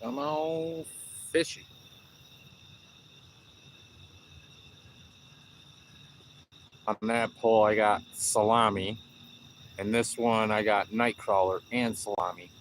Come on, fishing. On that pole, I got salami, and this one I got nightcrawler and salami.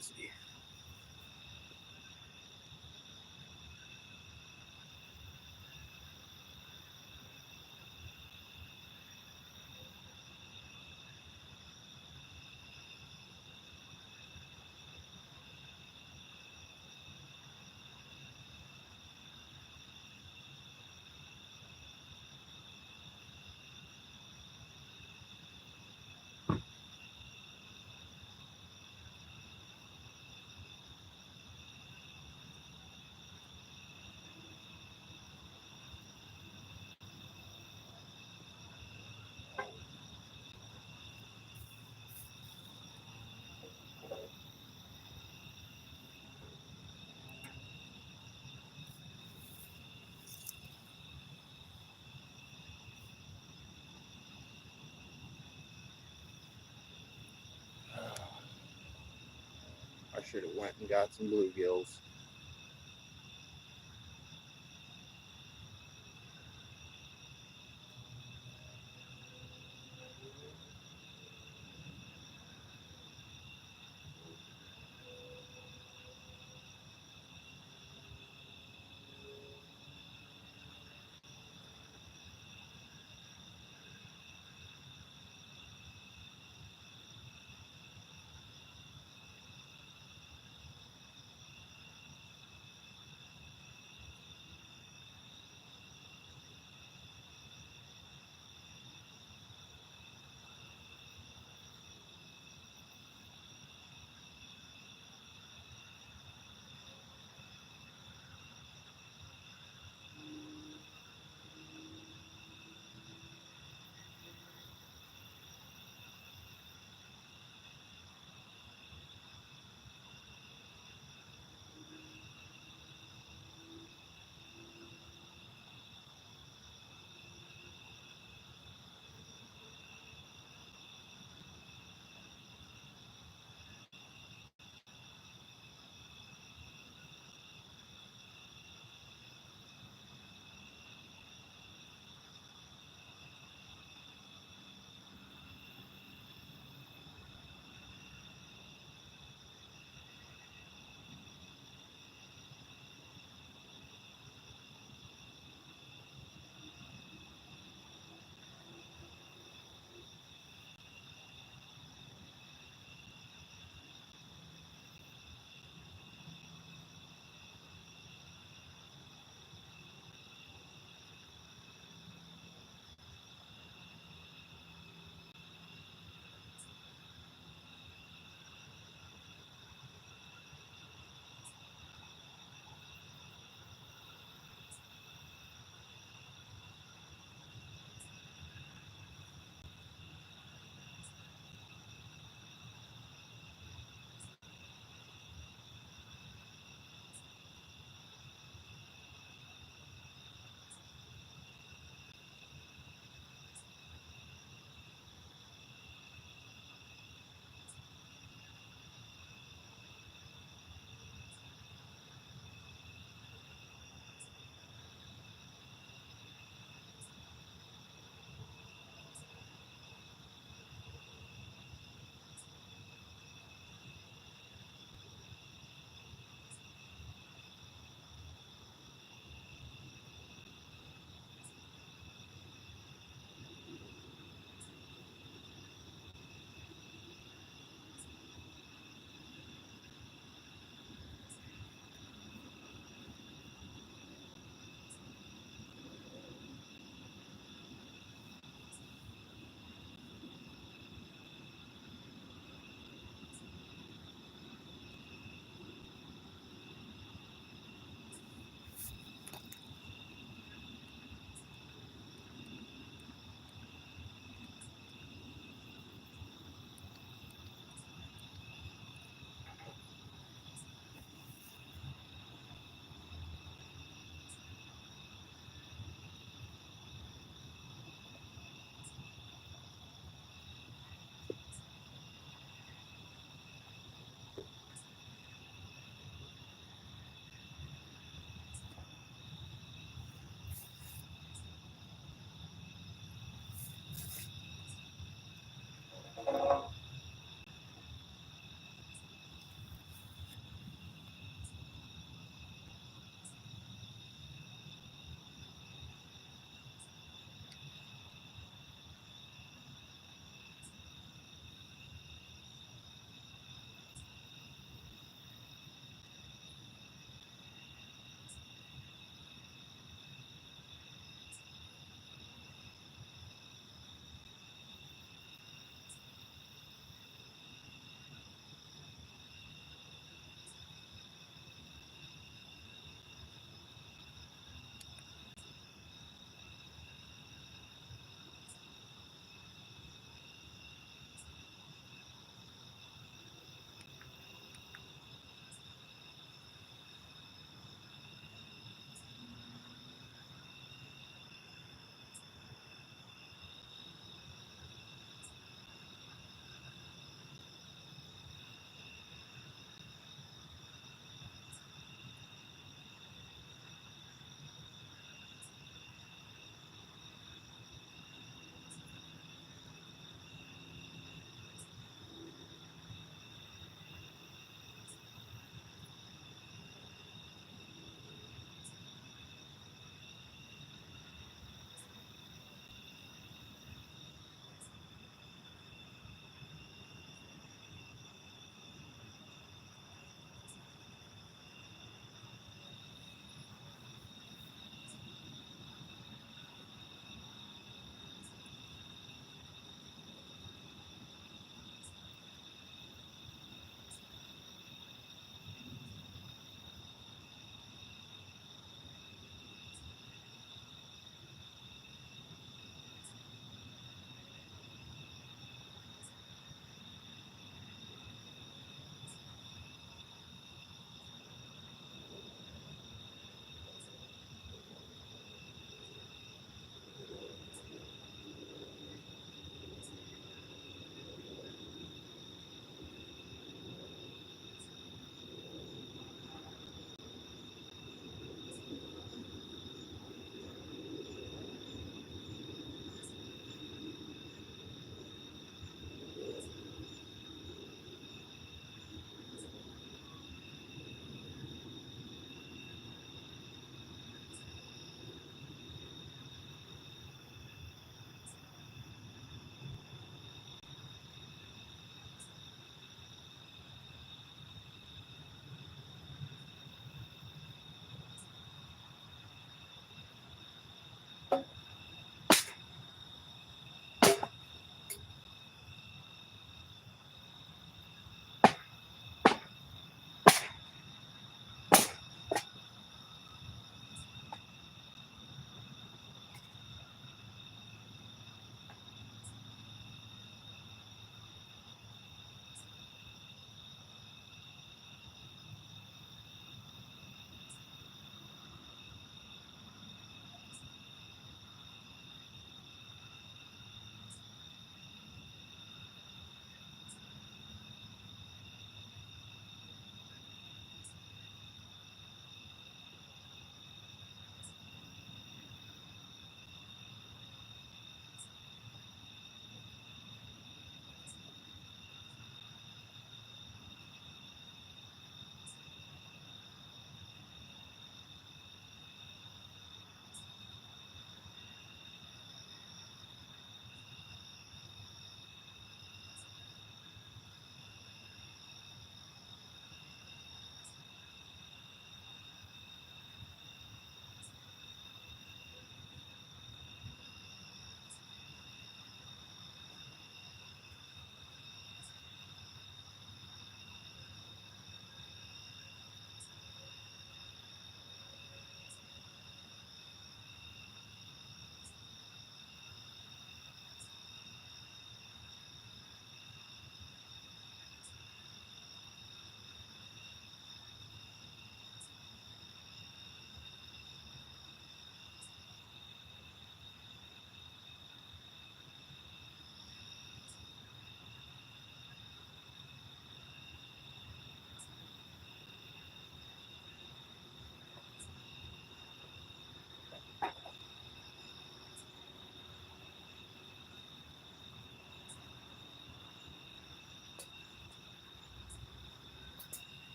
busy. I should have went and got some bluegills.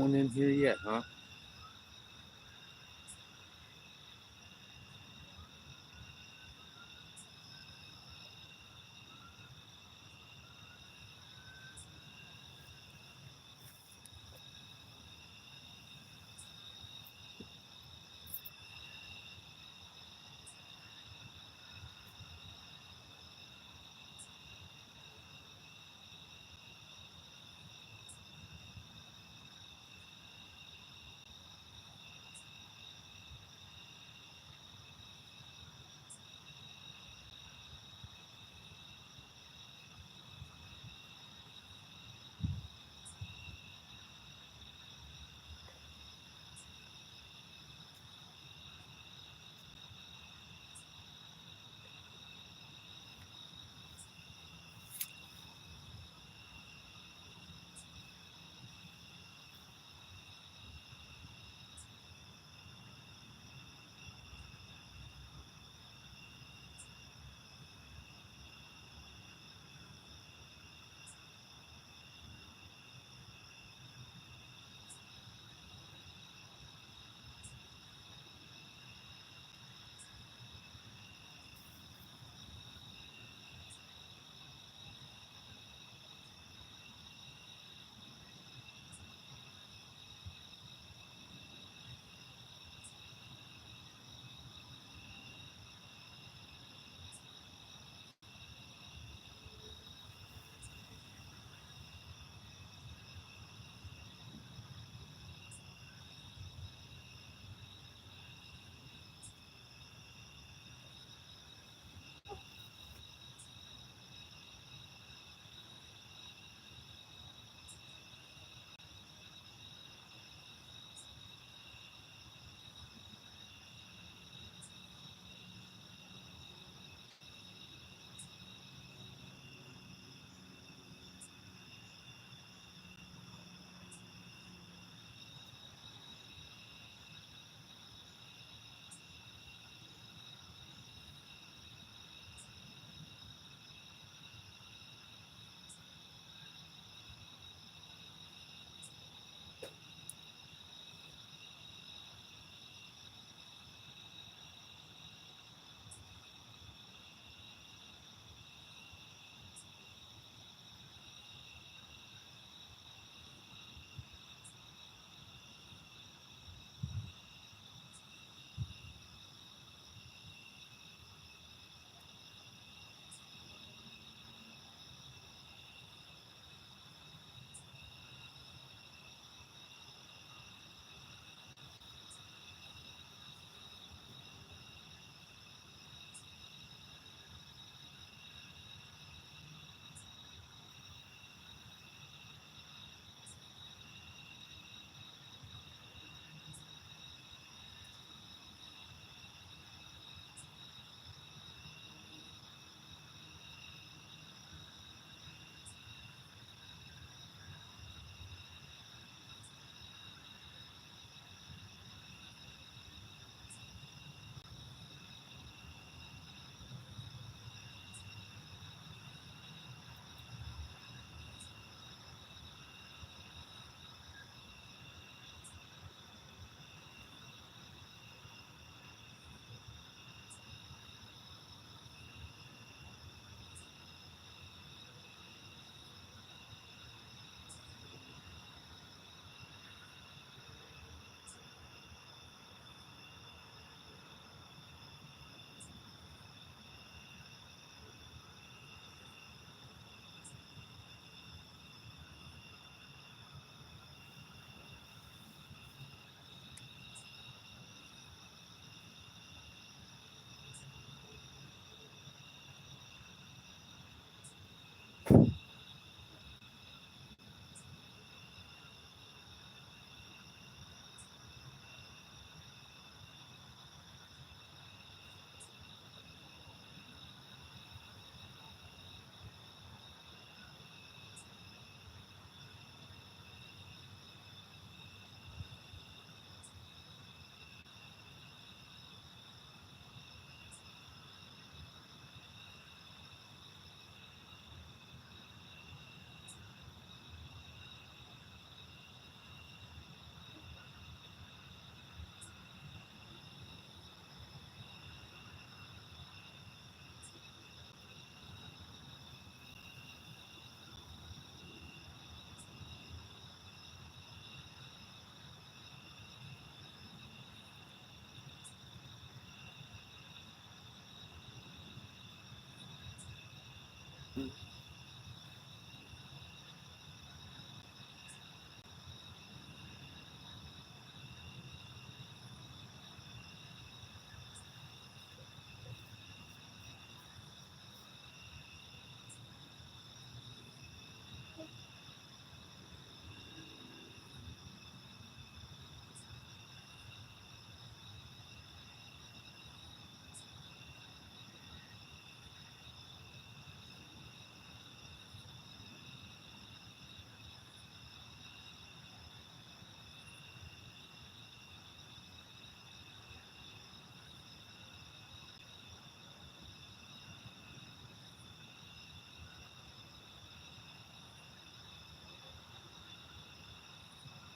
one in here yet, huh?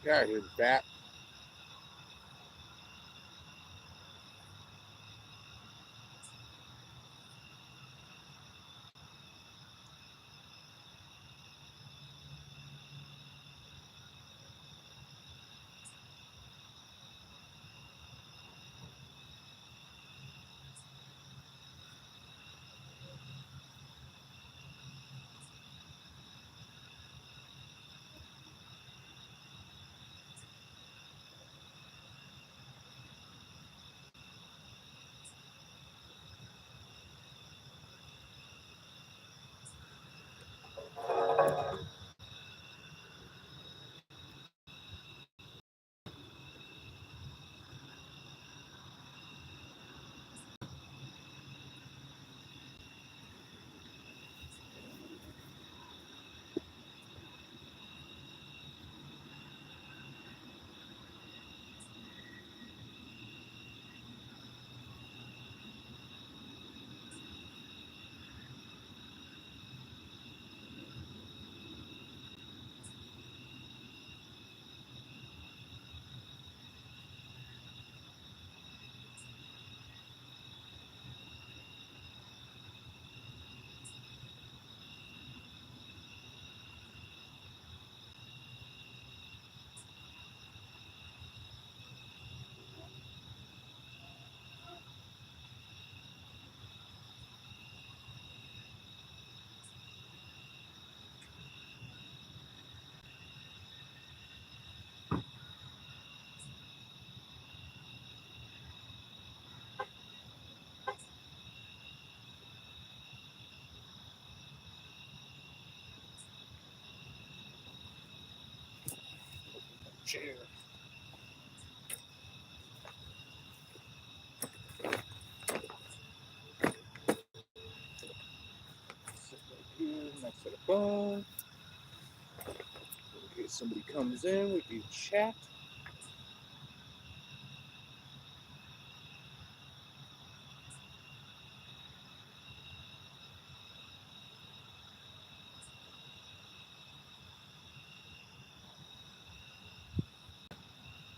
Yeah, here's that. Chair. Sit right here next to the phone. In case somebody comes in, we can chat.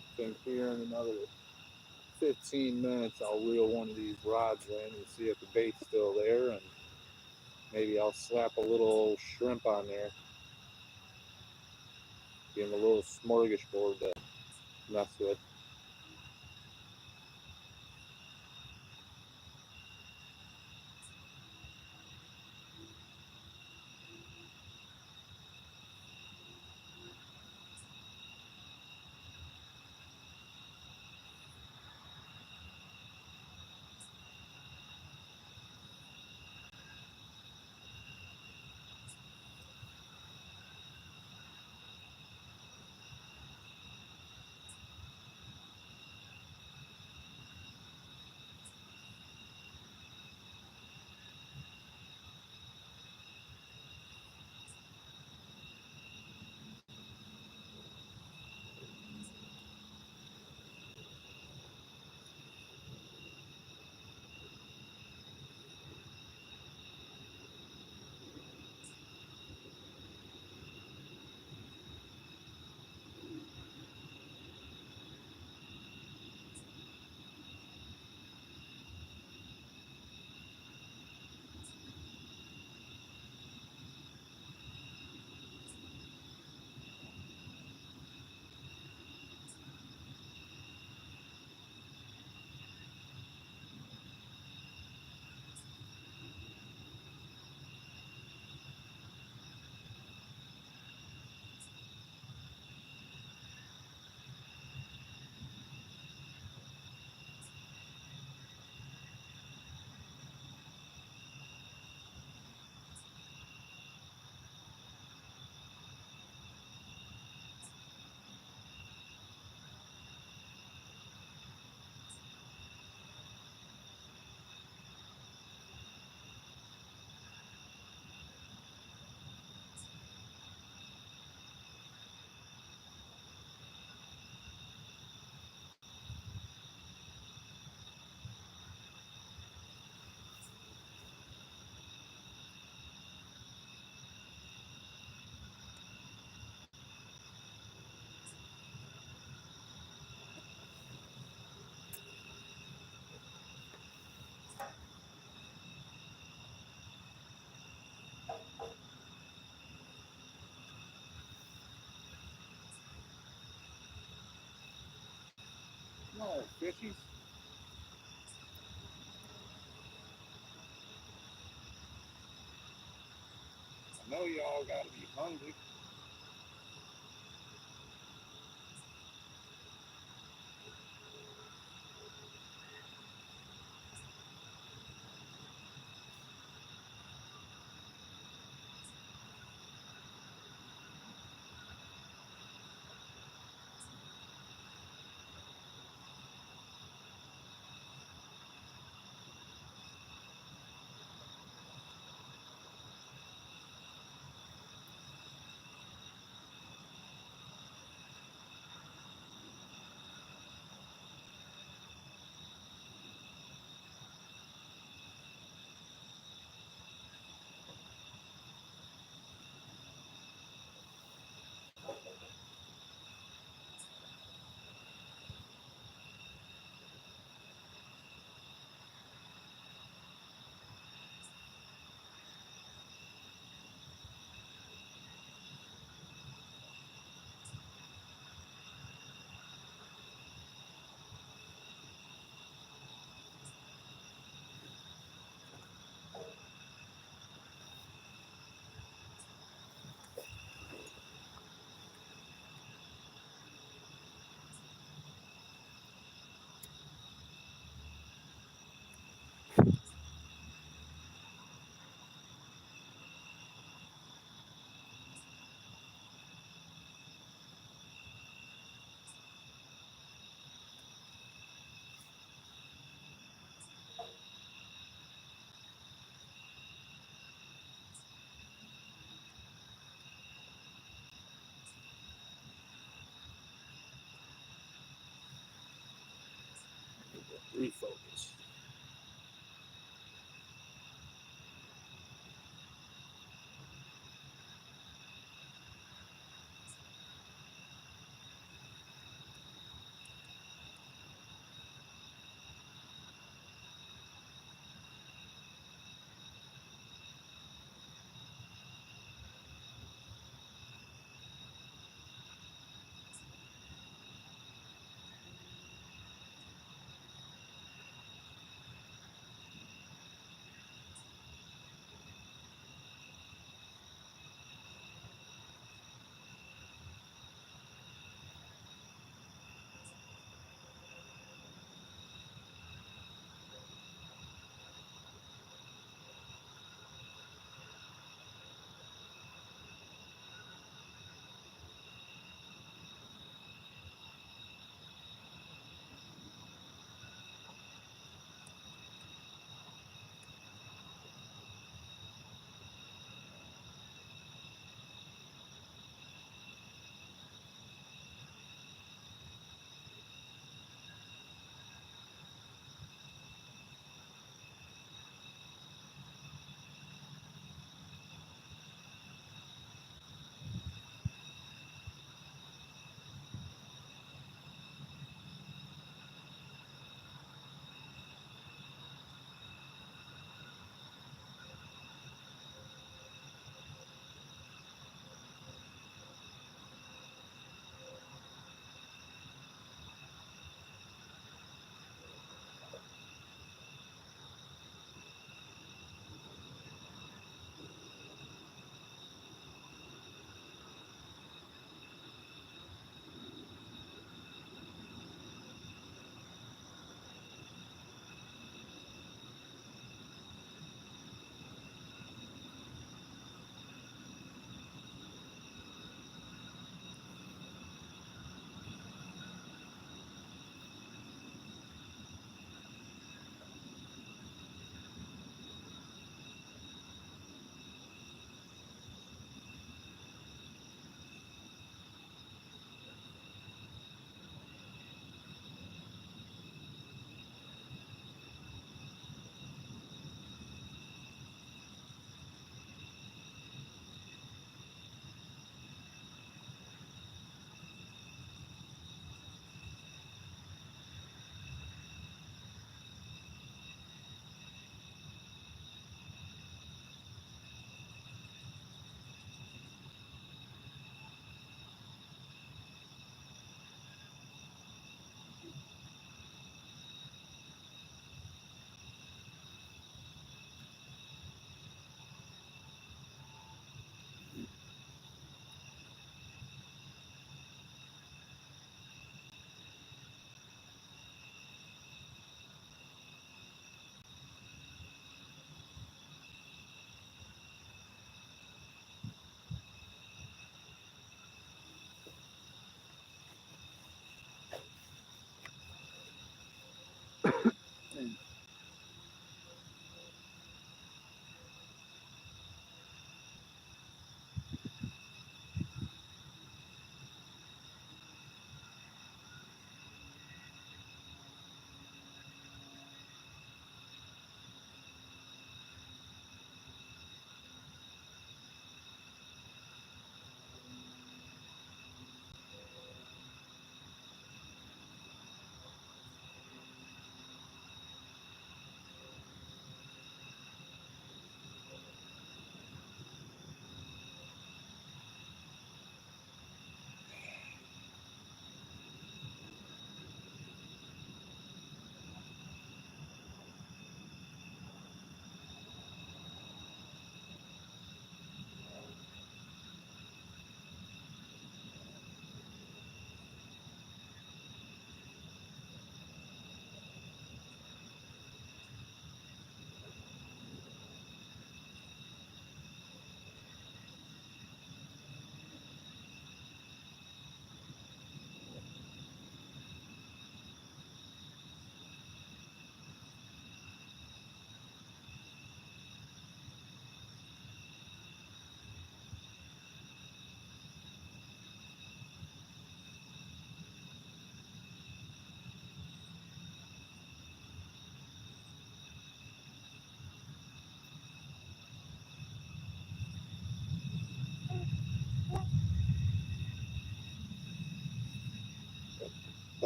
I think here in another 15 minutes, I'll reel one of these rods in and see if the bait's still there, and maybe I'll slap a little shrimp on there. Give him a little smorgasbord to mess with. fishies. I know y'all gotta be hungry.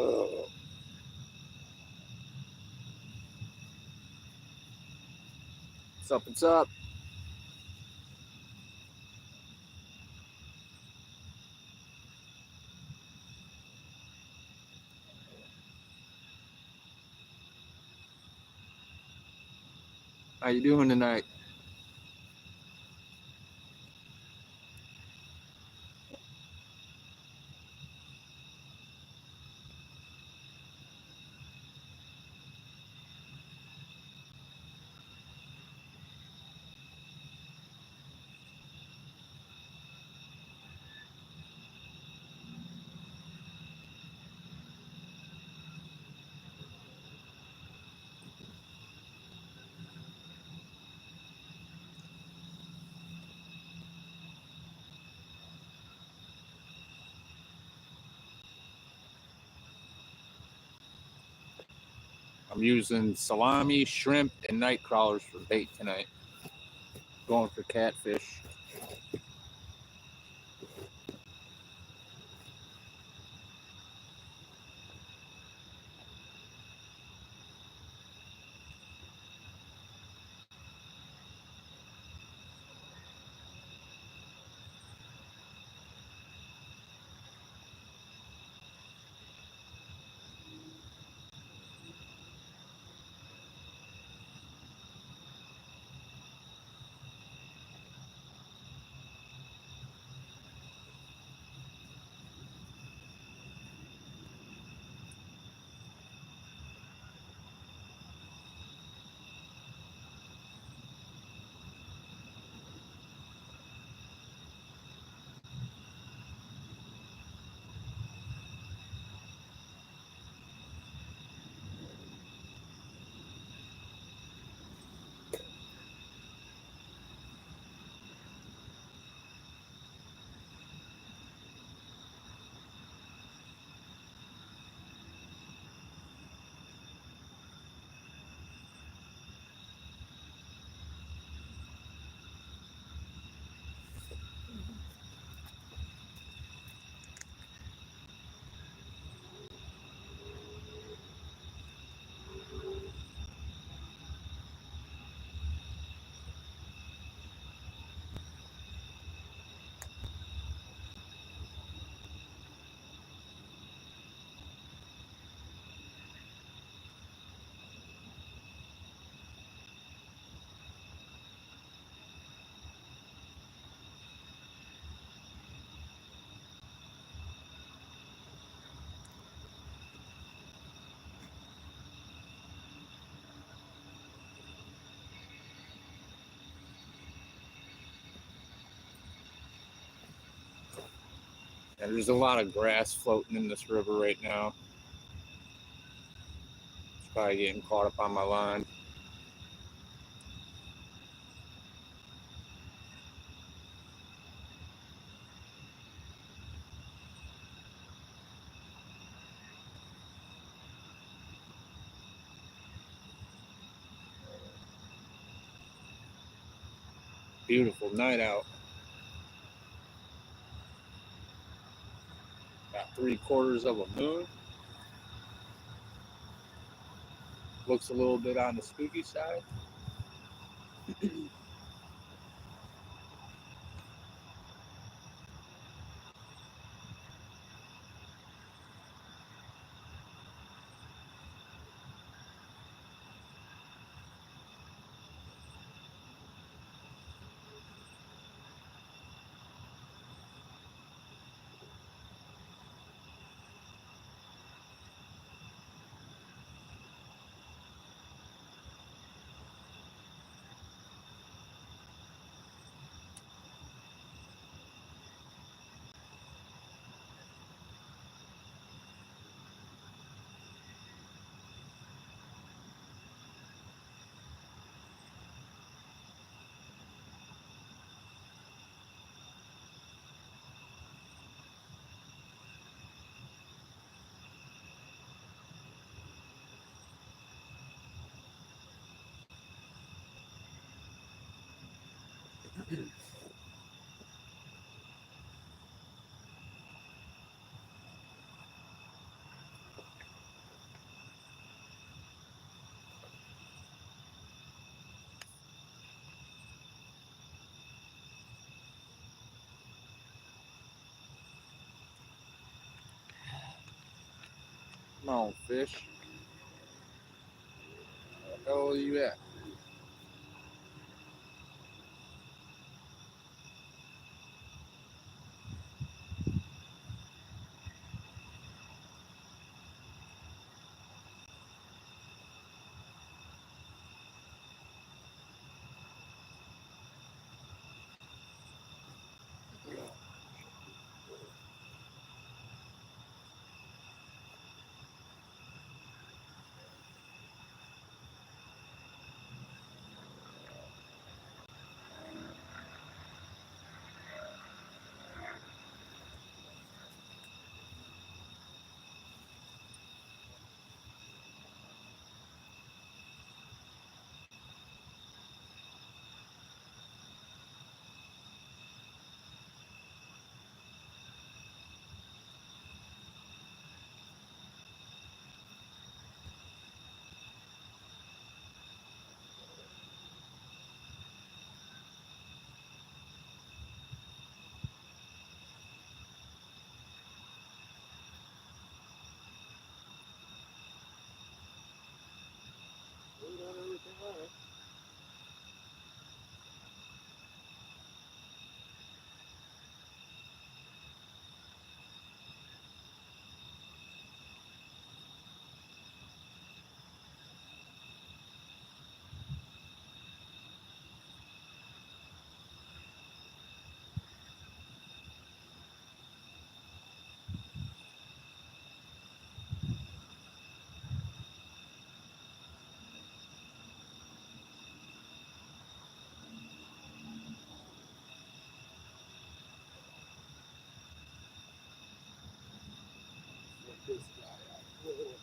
Oh. What's up? What's up? How you doing tonight? I'm using salami, shrimp, and night crawlers for bait tonight. Going for catfish. And there's a lot of grass floating in this river right now. It's probably getting caught up on my line. Beautiful night out. Got 3/4 of a moon. Looks a little bit on the spooky side. on, fish. Where the hell are you at? We got everything right. Get this guy out. Whoa.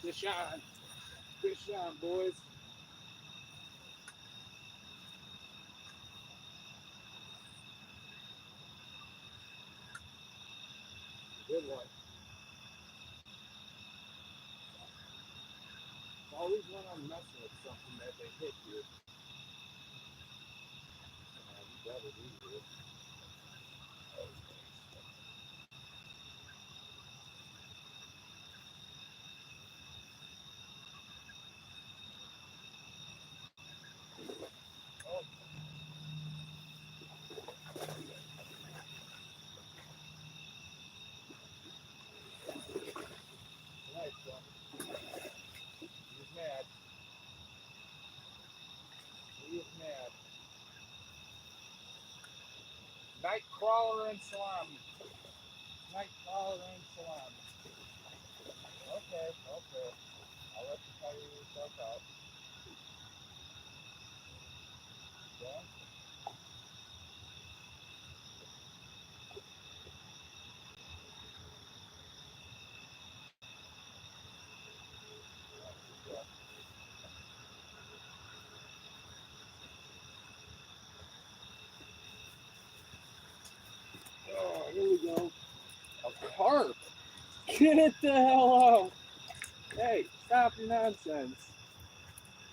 Fish on. Fish on, boys. Good one. It's always when I'm messing with something that they hit you. You better do this. Nice one. He's mad. He is mad. Night crawler and salami. Night crawler and salami. Okay, okay. I'll let you tire yourself out. Yeah? Oh, here we go. A carp. Get it the hell out. Hey, stop your nonsense.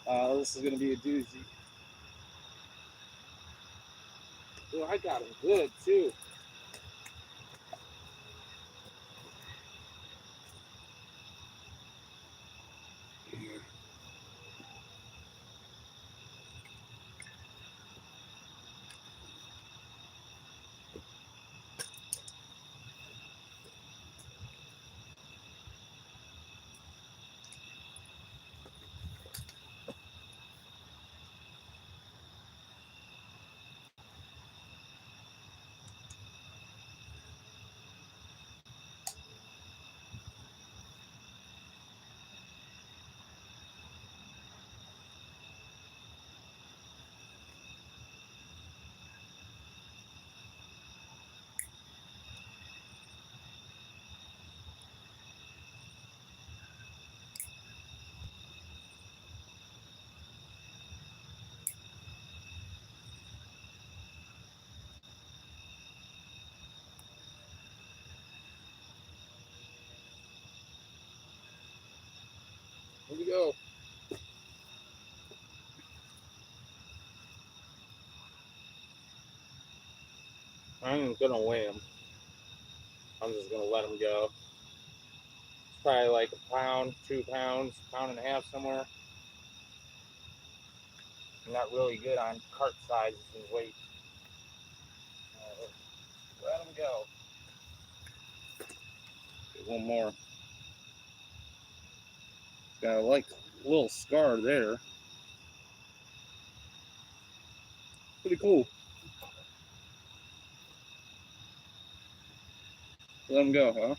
This is going to be a doozy. Oh, I got him good, too. Here we go. I ain't going to weigh him. I'm just going to let him go. It's probably like a pound, 2 pounds, pound and a half somewhere. I'm not really good on carp sizes and weight. Let him go. Get one more. Got like a little scar there. Pretty cool. Let him go, huh?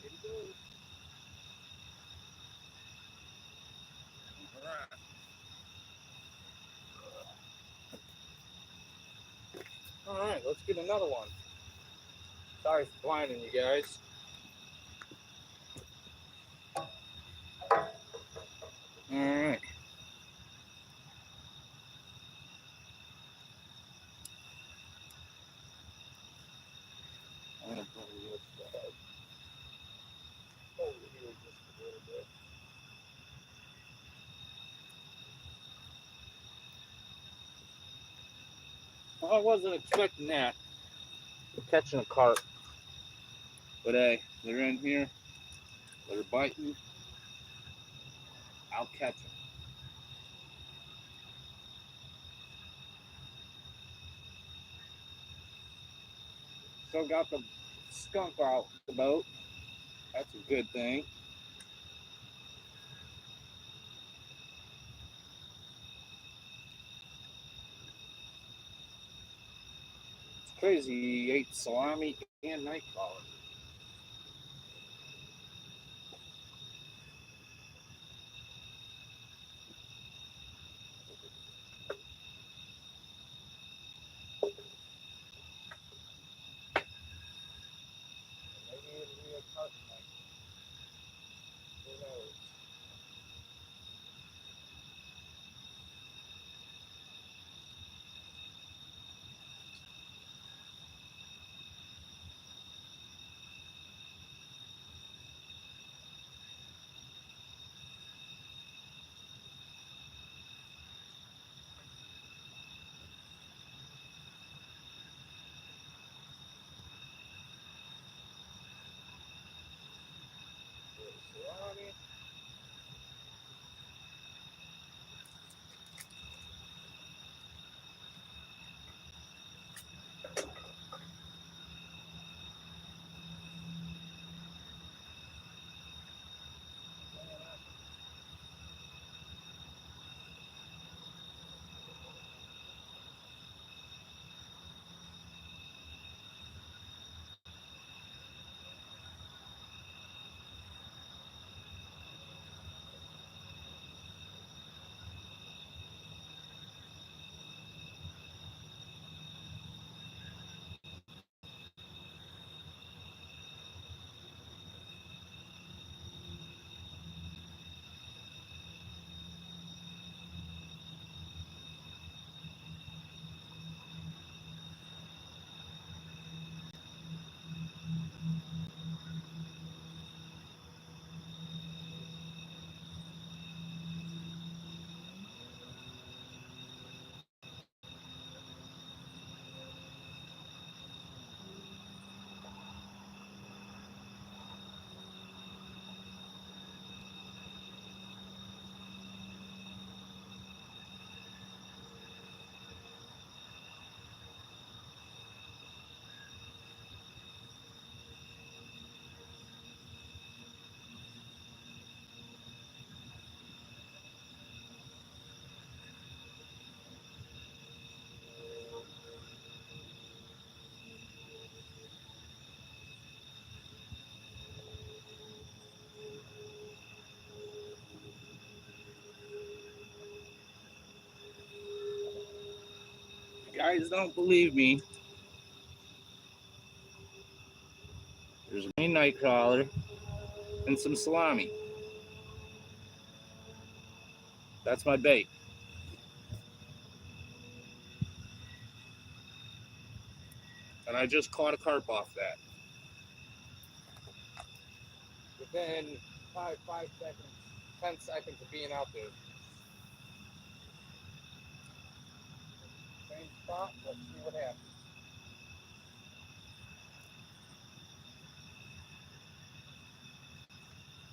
Here he goes. All right, let's get another one. Sorry for blinding you guys. All right. I'm gonna bring this guy over here just a little bit. Well, I wasn't expecting that. I'm catching a carp. But hey, they're in here. They're biting. I'll catch them. Still got the skunk out the boat. That's a good thing. It's crazy he ate salami and night crawler. Maybe it'll be a carp night. Who knows? guys don't believe me, there's a green night crawler and some salami. That's my bait. And I just caught a carp off that. Within 5 seconds, 10 seconds of being out there. Same spot, let's see what happens.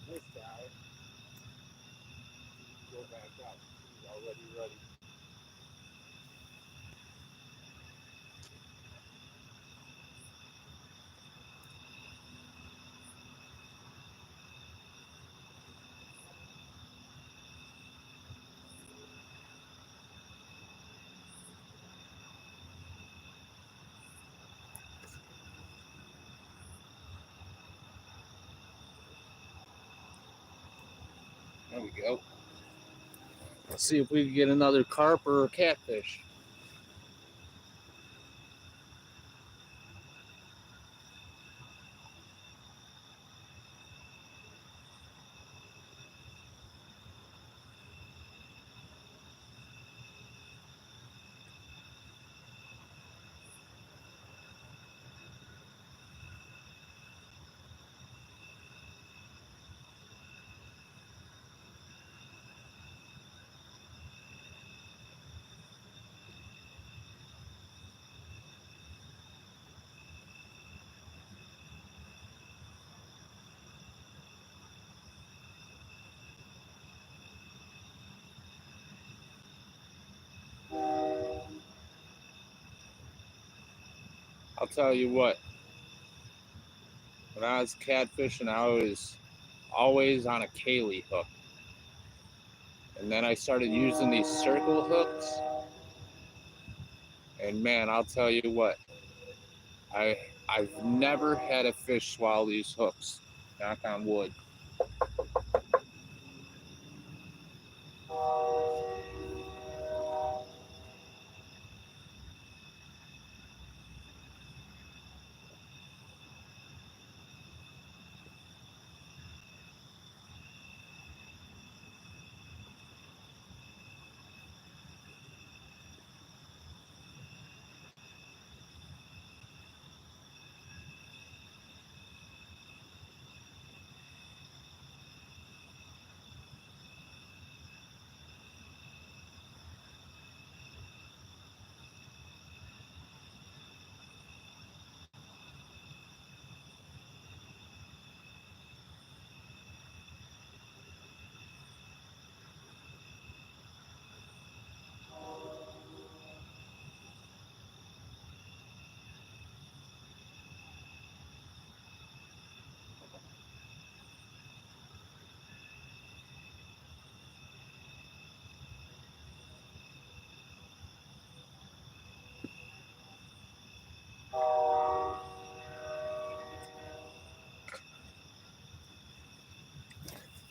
This guy, go back up. He's already ready. There we go. Let's see if we can get another carp or a catfish. I'll tell you what, when I was catfishing, I was always on a Kaylee hook. And then I started using these circle hooks. And man, I'll tell you what, I've never had a fish swallow these hooks. Knock on wood.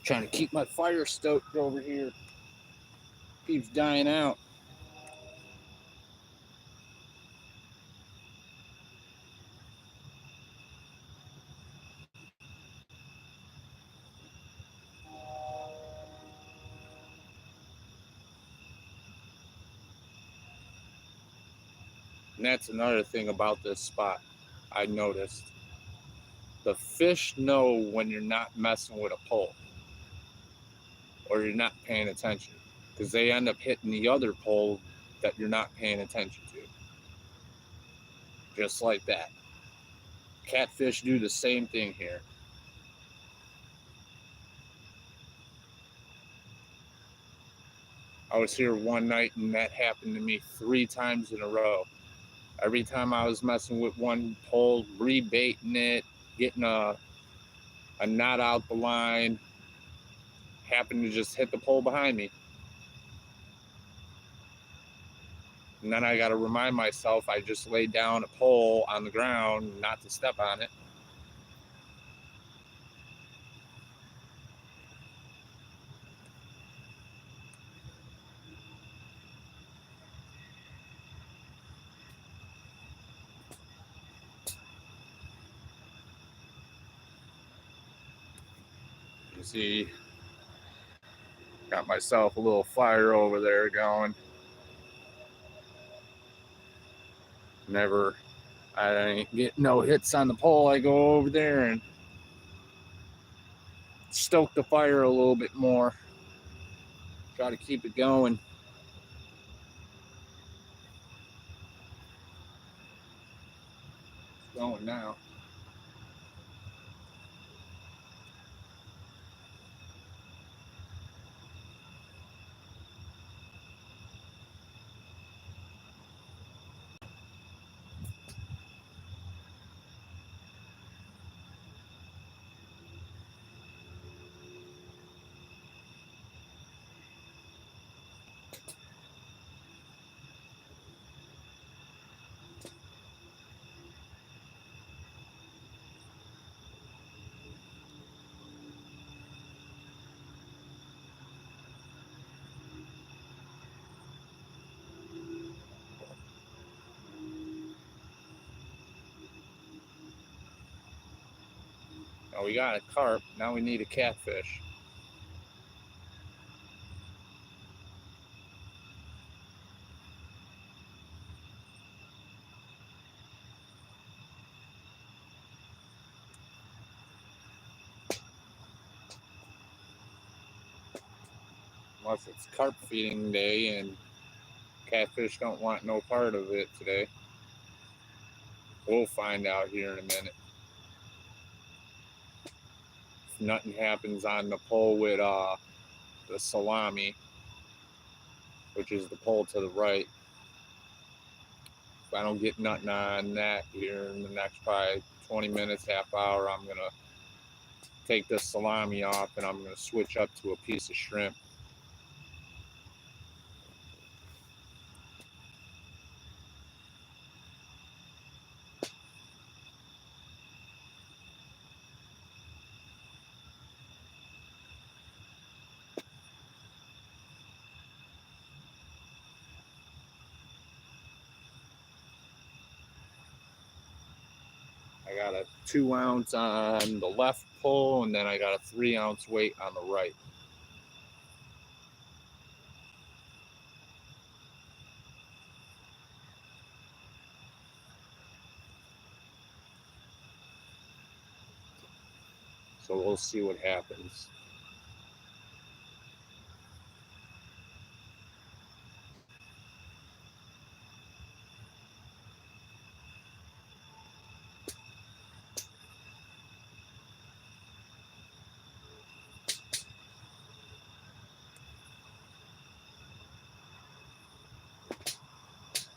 Trying to keep my fire stoked over here. Keeps dying out. And that's another thing about this spot I noticed. The fish know when you're not messing with a pole or you're not paying attention, because they end up hitting the other pole that you're not paying attention to. Just like that. Catfish do the same thing here. I was here one night and that happened to me 3 times in a row. Every time I was messing with one pole, rebaiting it, getting a knot out the line, happened to just hit the pole behind me. And then I got to remind myself I just laid down a pole on the ground not to step on it. You see, got myself a little fire over there going. Never, I ain't get no hits on the pole. I go over there and stoke the fire a little bit more. Try to keep it going. It's going now. Now we got a carp. Now we need a catfish. Unless it's carp feeding day and catfish don't want no part of it today. We'll find out here in a minute. If nothing happens on the pole with the salami, which is the pole to the right. If I don't get nothing on that here in the next probably 20 minutes, half hour, I'm going to take this salami off and I'm going to switch up to a piece of shrimp. I got a 2 ounce on the left pole and then I got a 3 ounce weight on the right. So we'll see what happens.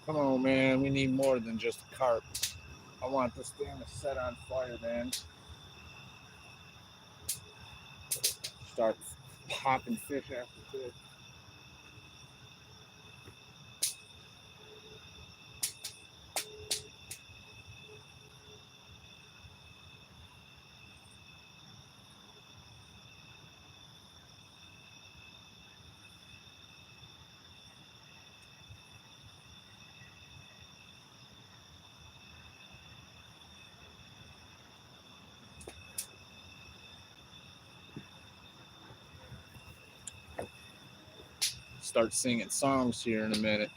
Come on, man. We need more than just a carp. I want this thing to set on fire, man. Start popping fish after fish. Start singing songs here in a minute.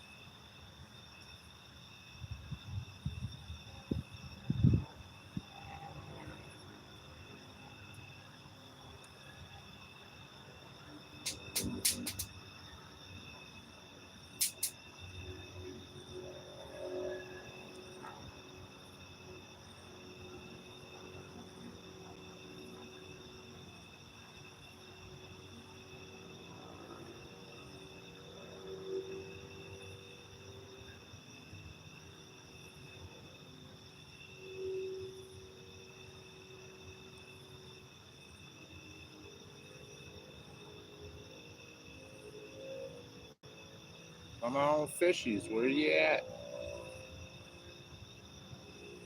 Come on, fishies, where you at?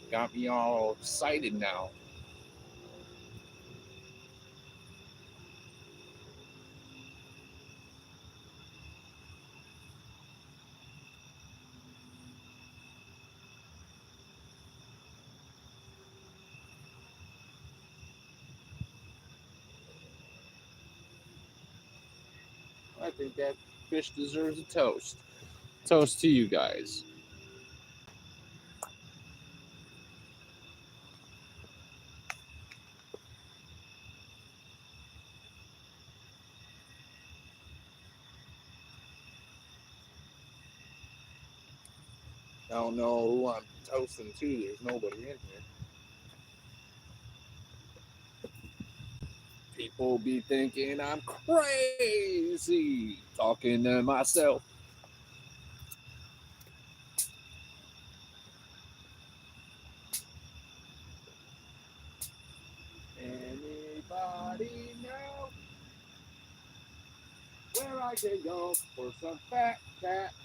Got me all excited now. I think that fish deserves a toast. Toast to you guys. I don't know who I'm toasting to. There's nobody in here. People be thinking I'm crazy talking to myself. Anybody know where I can go for some fat cats?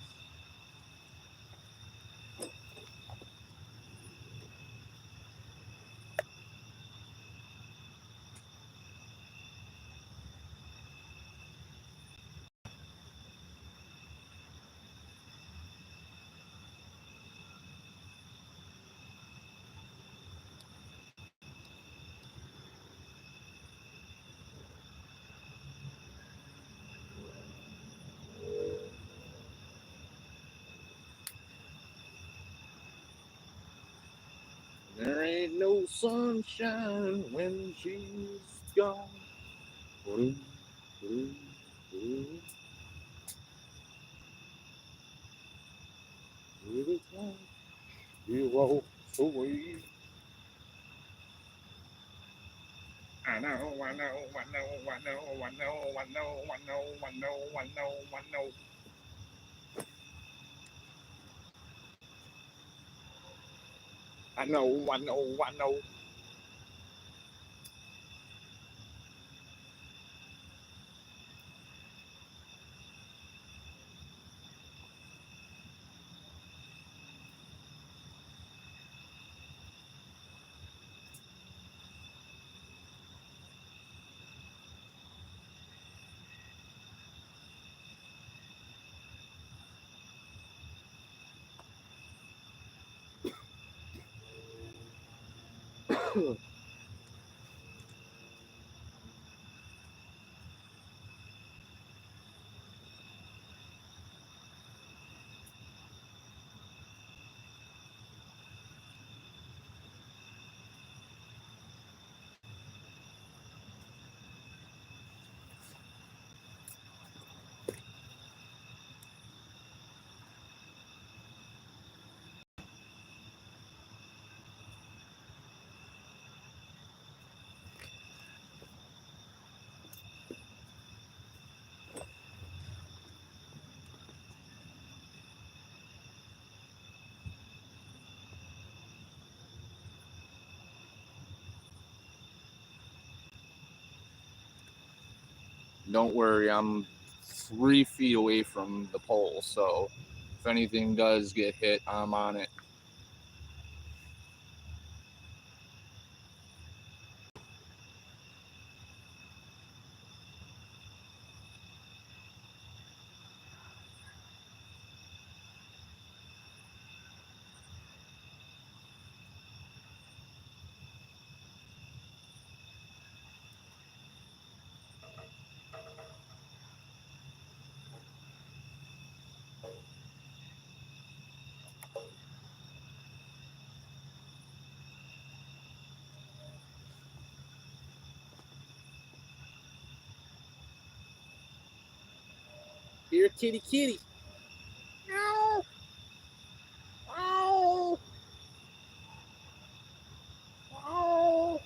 There ain't no sunshine when she's gone. Ooh, ooh, ooh. Every time you walk away. I know, I know, I know, I know, I know, I know, I know, I know, I know, I know. I know, I know, I know. Don't worry, I'm 3 feet away from the pole, so if anything does get hit, I'm on it. Here, kitty, kitty. Ow! Ow! Ow!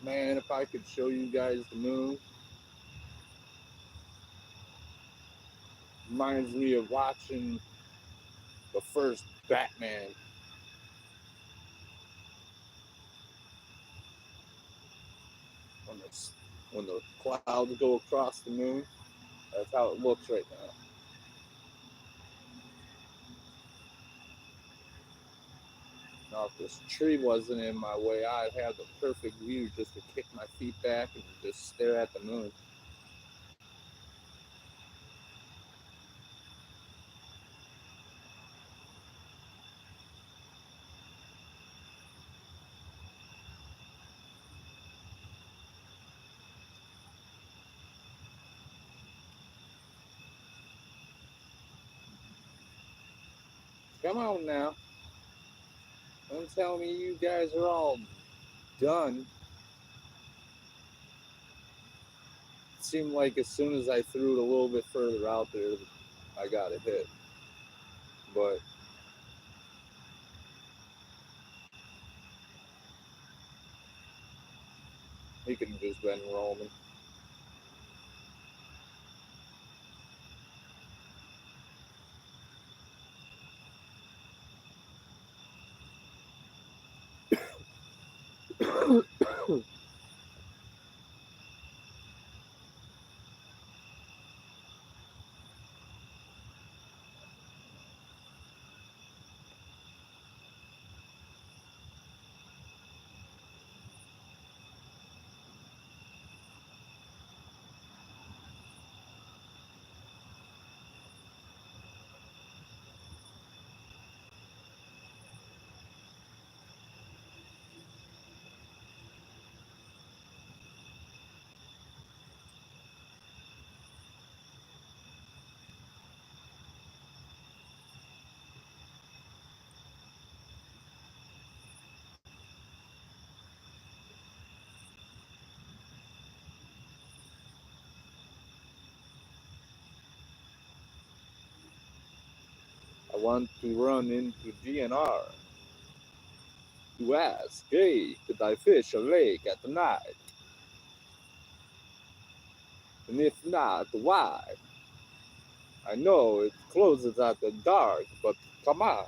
Man, if I could show you guys the moon, reminds me of watching the first Batman. When the clouds go across the moon, that's how it looks right now. Now, if this tree wasn't in my way, I'd have the perfect view just to kick my feet back and just stare at the moon. Come on now. Don't tell me you guys are all done. It seemed like as soon as I threw it a little bit further out there, I got a hit. But he could have just been roaming. I want to run into DNR to ask, hey, could I fish a lake at night? And if not, why? I know it closes at the dark, but come on.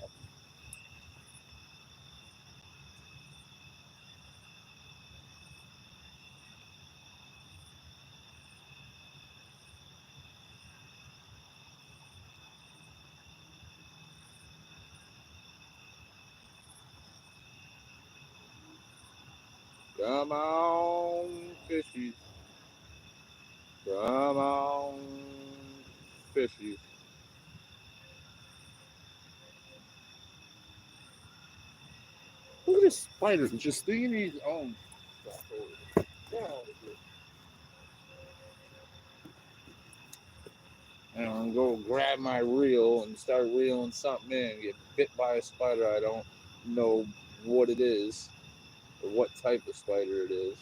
Come on, fishies. Come on, fishies. Look at this spider just thinking he's own. And I'm go grab my reel and start reeling something in. Get bit by a spider. I don't know what it is or what type of spider it is.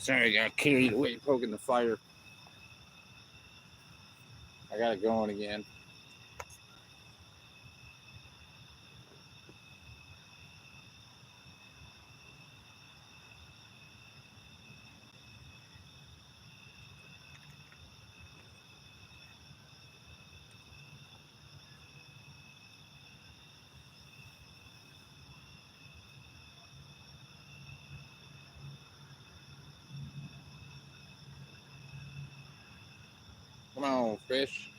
Sorry, I got carried away poking the fire. I got it going again. Come on, fish.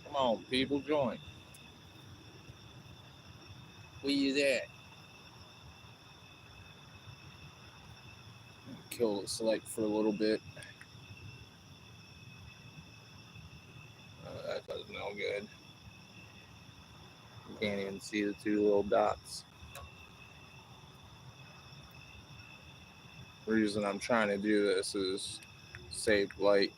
Come on, people, join. Where you at? Kill this light for a little bit. That does no good. You can't even see the two little dots. The reason I'm trying to do this is save light.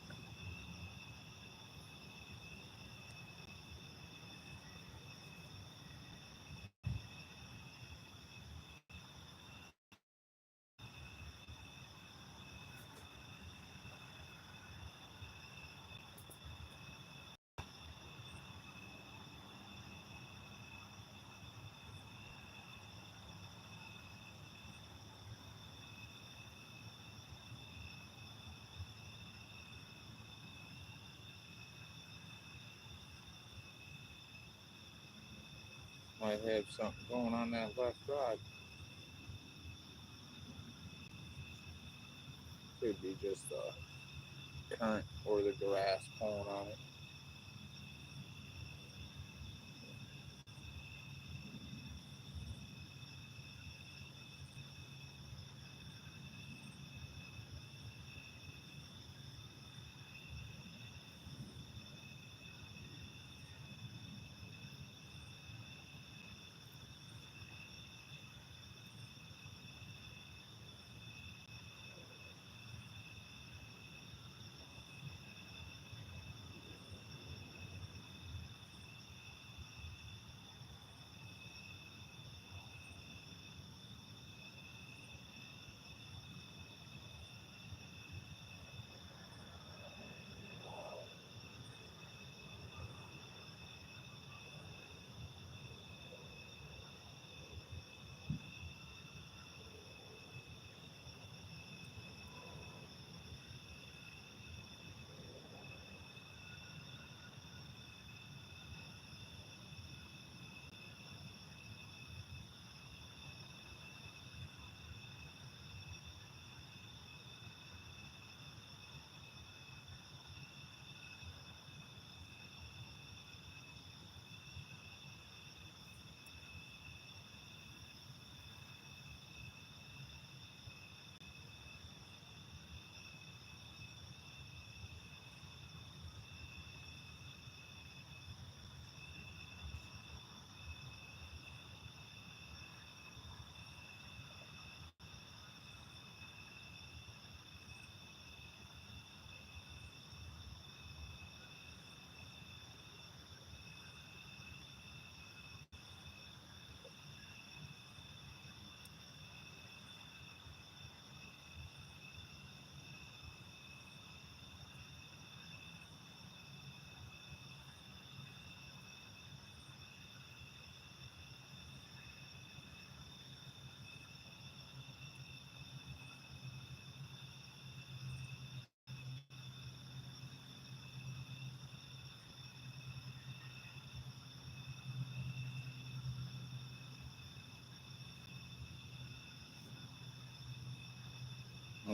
Might have something going on that left rod. Could be just the current or the grass pulling on it.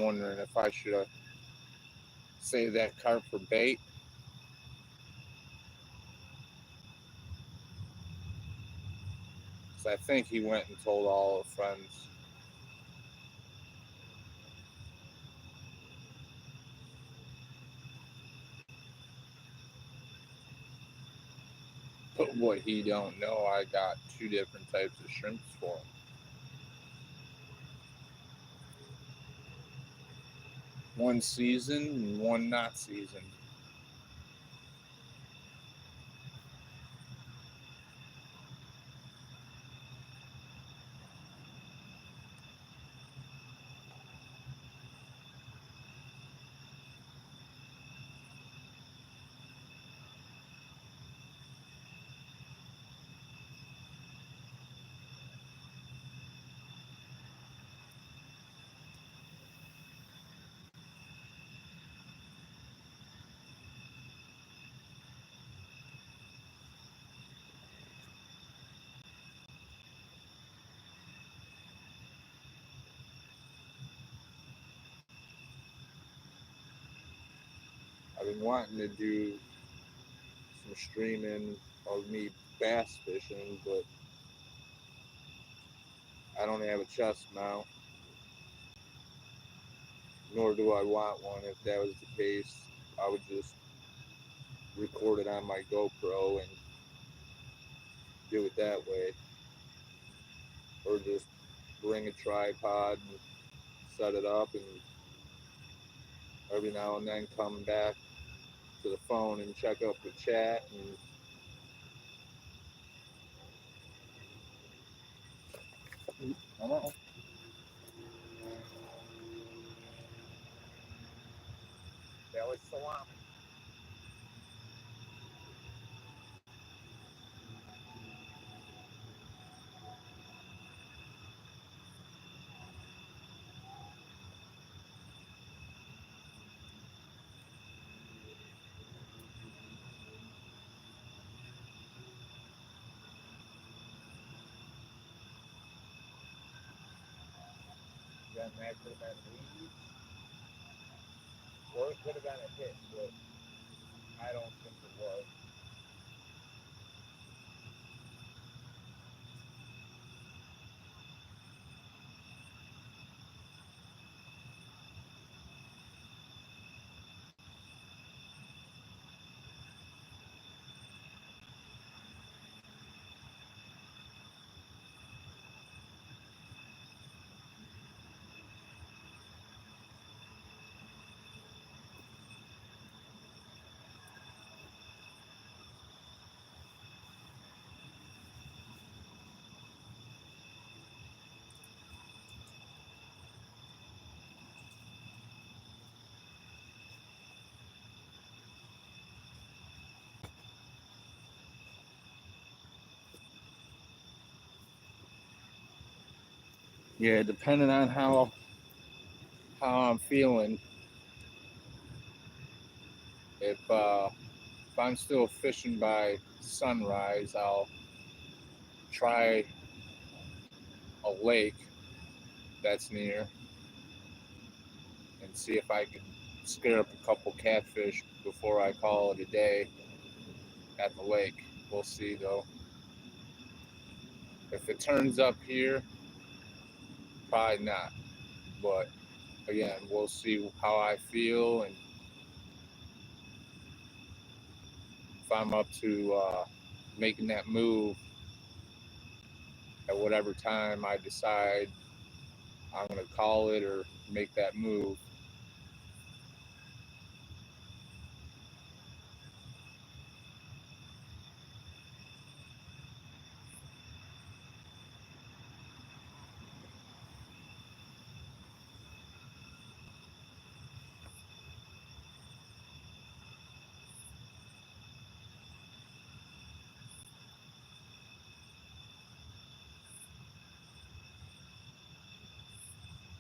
wondering if I should save that carp for bait. So I think he went and told all the friends. But what he don't know, I got 2 different types of shrimps for him. One seasoned and one not seasoned. I've been wanting to do some streaming of me bass fishing, but I don't have a chest mount, nor do I want one. If that was the case, I would just record it on my GoPro and do it that way, or just bring a tripod and set it up, and every now and then come back to the phone and check up the chat. And I don't know. That was salami. Then that could have been leaves, or it could have been a hit, but I don't think it was. Yeah, depending on how I'm feeling. If I'm still fishing by sunrise, I'll try a lake that's near and see if I can scare up a couple catfish before I call it a day at the lake. We'll see though. If it turns up here, probably not. But again, we'll see how I feel and if I'm up to making that move at whatever time I decide I'm going to call it or make that move.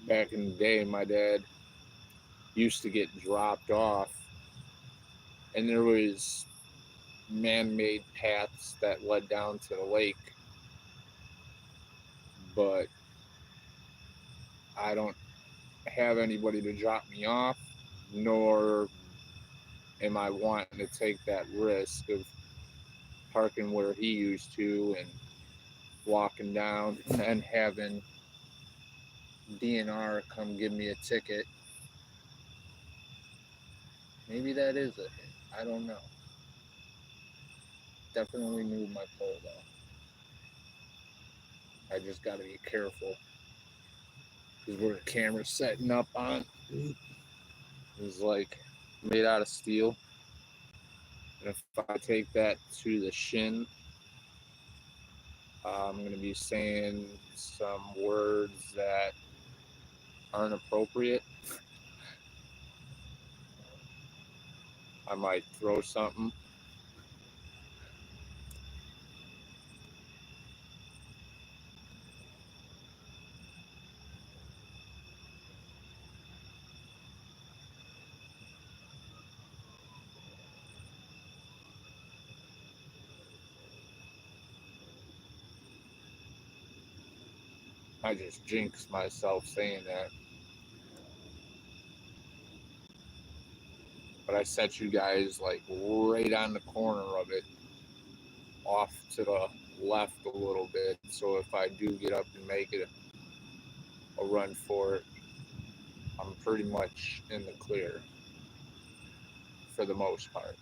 Back in the day, my dad used to get dropped off, and there was man-made paths that led down to the lake, but I don't have anybody to drop me off, nor am I wanting to take that risk of parking where he used to and walking down and then having DNR come give me a ticket. Maybe that is a hit. I don't know. Definitely moved my pole though. I just got to be careful because where the camera's setting up on is like made out of steel. And if I take that to the shin, I'm going to be saying some words that aren't appropriate. I might throw something. I just jinxed myself saying that. But I set you guys like right on the corner of it, off to the left a little bit. So if I do get up and make it a run for it, I'm pretty much in the clear for the most part.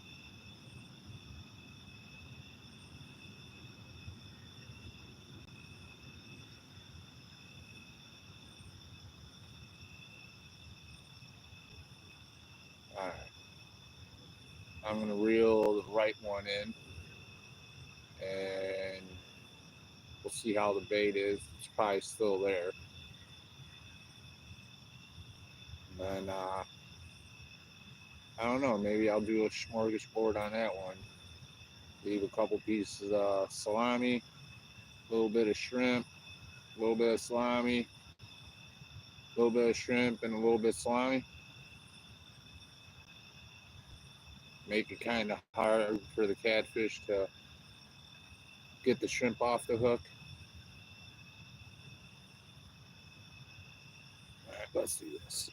All right. I'm going to reel the right one in, and we'll see how the bait is. It's probably still there. And then, I don't know, maybe I'll do a smorgasbord on that one. Leave a couple pieces of salami, a little bit of shrimp, a little bit of salami, a little bit of shrimp, and a little bit of salami. Make it kind of hard for the catfish to get the shrimp off the hook. All right, let's do this.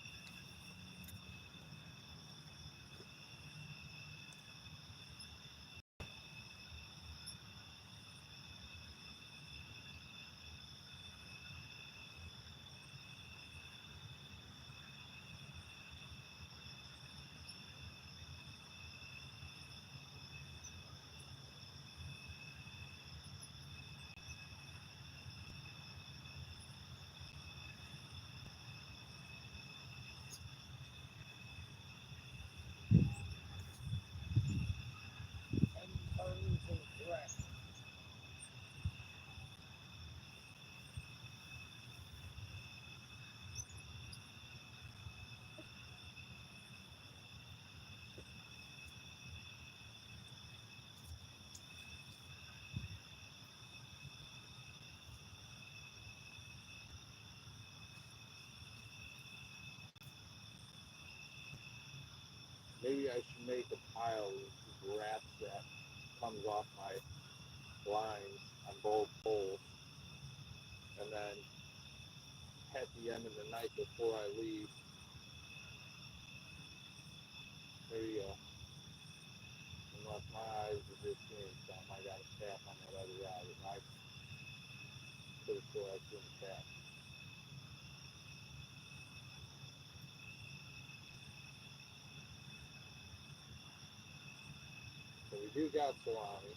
Maybe I should make a pile of wraps that comes off my lines on both poles, and then at the end of the night before I leave, maybe unless my eyes are just seeing something, I got a tap on that other rod, and I pretty sure I seen a tap. So we do got salami.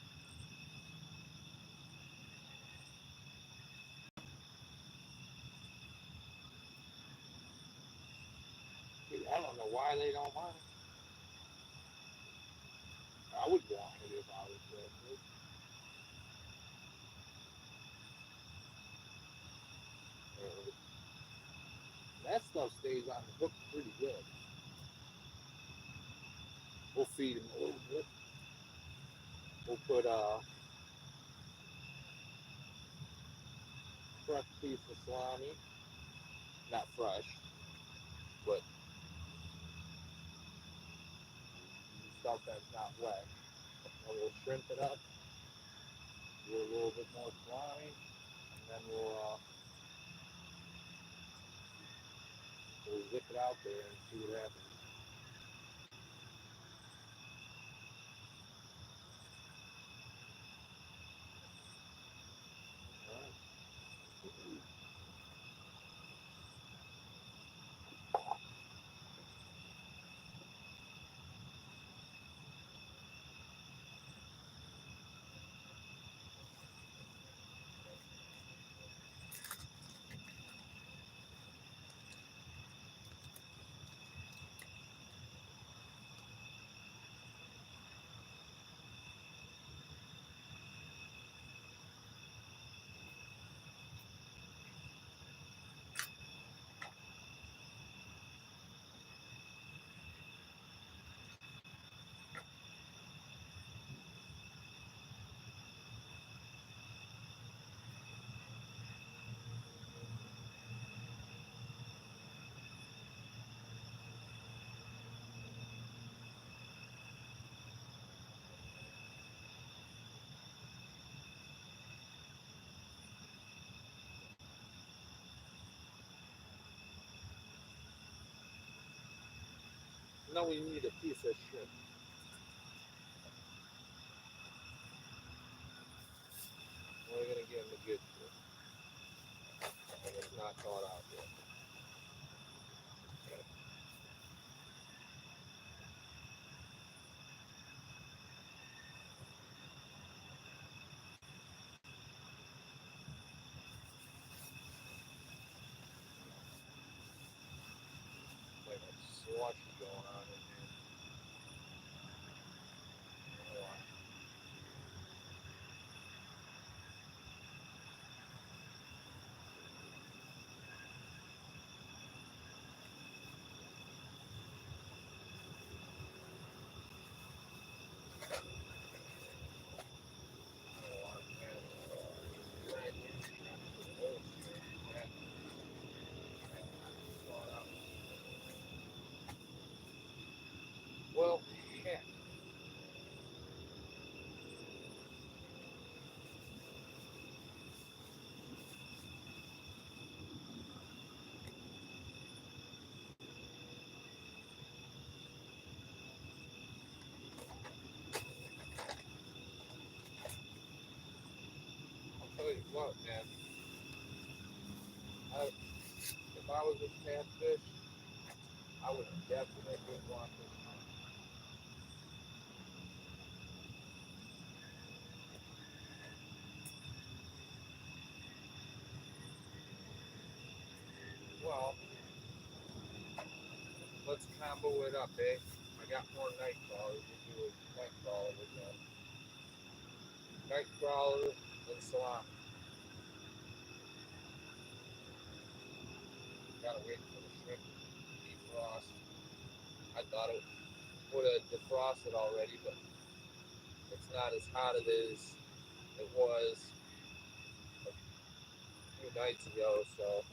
Dude, I don't know why they don't want it. I would want it if I was there. That stuff stays on the hook pretty good. We'll feed him a little bit. We'll put a fresh piece of salami, not fresh, but stuff that's not wet. And we'll shrimp it up with a little bit more salami, and then we'll We'll zip it out there and see what happens. All right. Now we need a piece of shrimp. We're gonna give him a good shrimp. And it's not thawed out yet. Like a slush going on in here. Well, heck. I'll tell you what, man. If I was a catfish, I would definitely want this. Well, let's combo it up, eh? I got more night crawlers. We'll do a night crawler with them. Night crawler and salami. Gotta wait for the shrimp to defrost. I thought it would have defrosted already, but it's not as hot as it was a few nights ago, so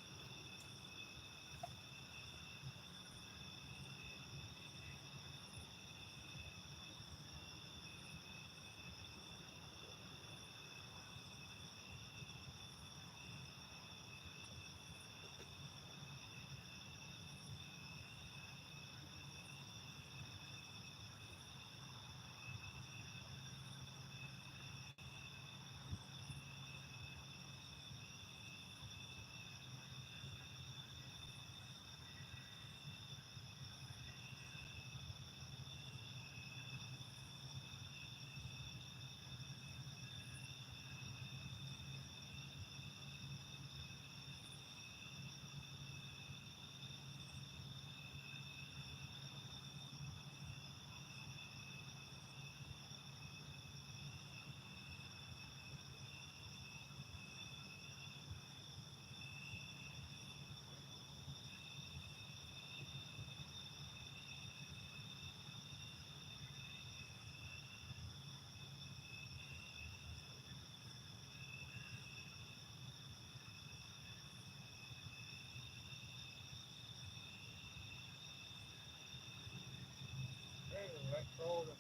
hey, night crawler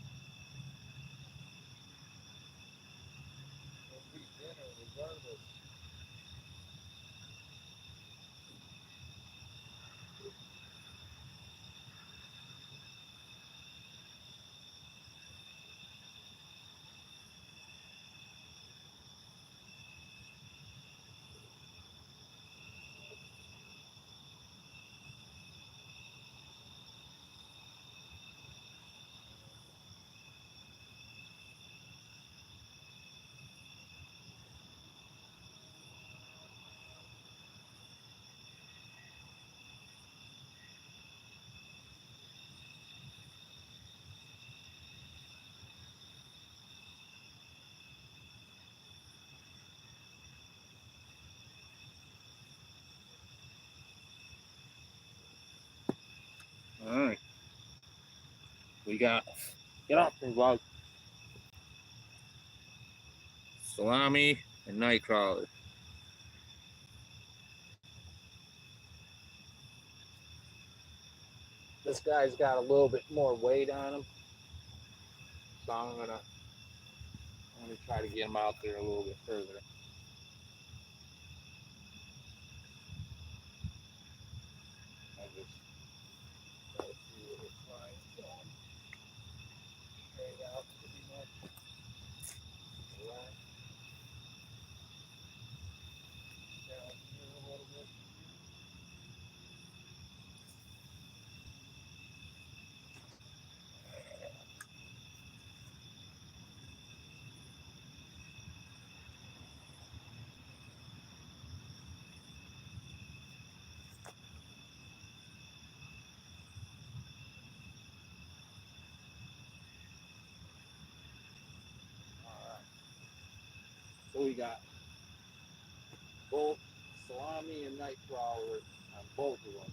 will be dinner regardless. We got, get off me, bug. Salami and nightcrawler. This guy's got a little bit more weight on him, so I'm gonna try to get him out there a little bit further. I just try to see where his line's going. Straight out pretty much. Right down here a little bit. Alright. So we got both salami and nightcrawler on both of them.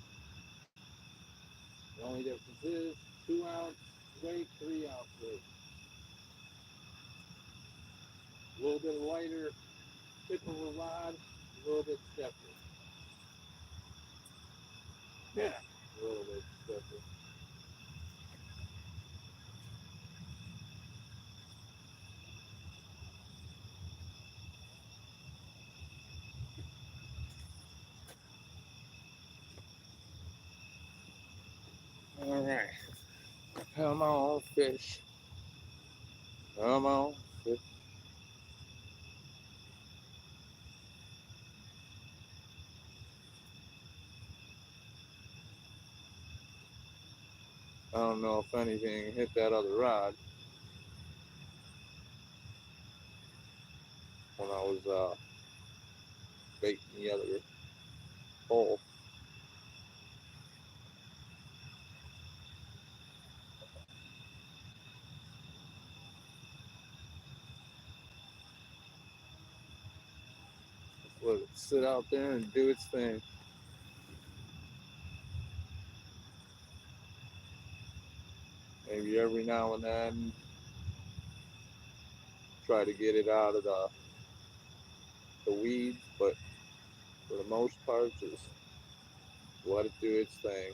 The only difference is 2 ounce weight, 3 ounce weight. A little bit lighter, tip of a rod, a little bit stiffer. Yeah, a little bit stiffer. All right, come on, fish. Come on, fish. I don't know if anything hit that other rod when I was baiting the other hole. Just let it sit out there and do its thing. Maybe every now and then try to get it out of the weeds, but for the most part, just let it do its thing.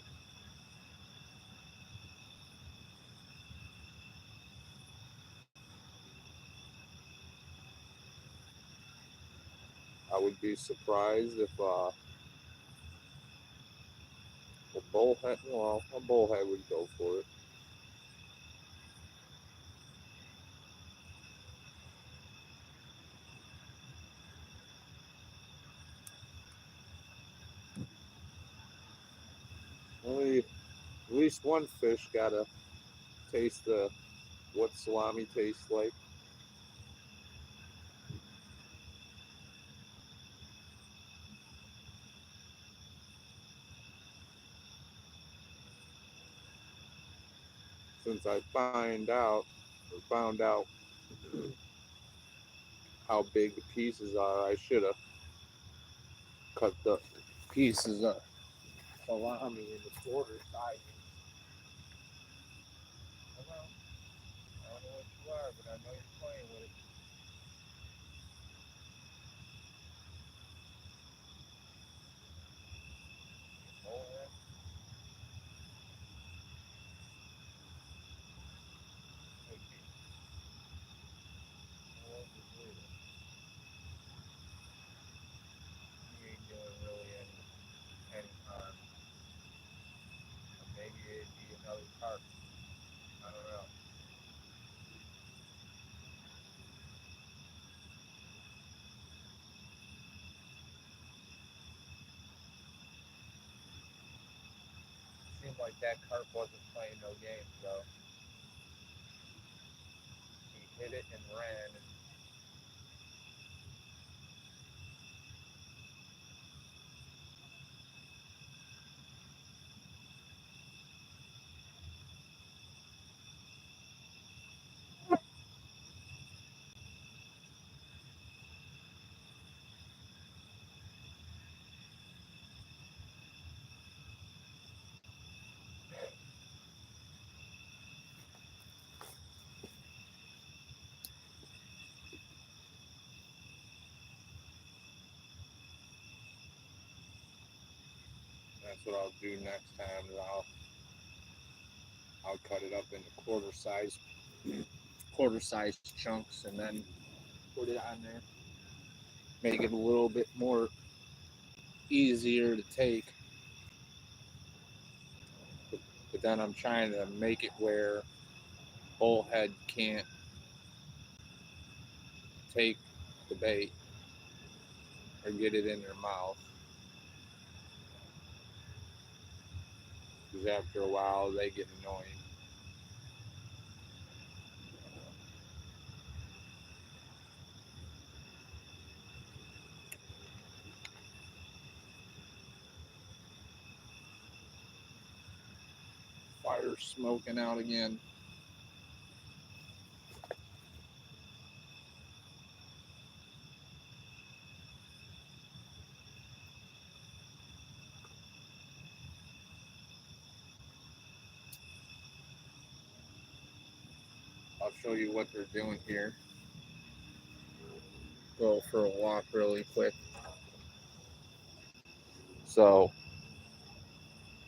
I would be surprised if a bullhead would go for it. Only at least one fish gotta taste what salami tastes like. Since I found out how big the pieces are, I should have cut the pieces of salami into quarter sizes. I don't know. I don't know what you are, but I know you're playing with it. Oh, yeah. Okay. Well, you ain't doing really any harm. Maybe it'd be another carp. I don't know. Seemed like that carp wasn't playing no games, though. He hit it and ran. what I'll do next time. I'll cut it up into quarter size chunks, and then put it on there. Make it a little bit more easier to take. But then I'm trying to make it where bullhead can't take the bait or get it in their mouth. Because after a while, they get annoying. Fire smoking out again. I'll show you what they're doing here. Go for a walk really quick. So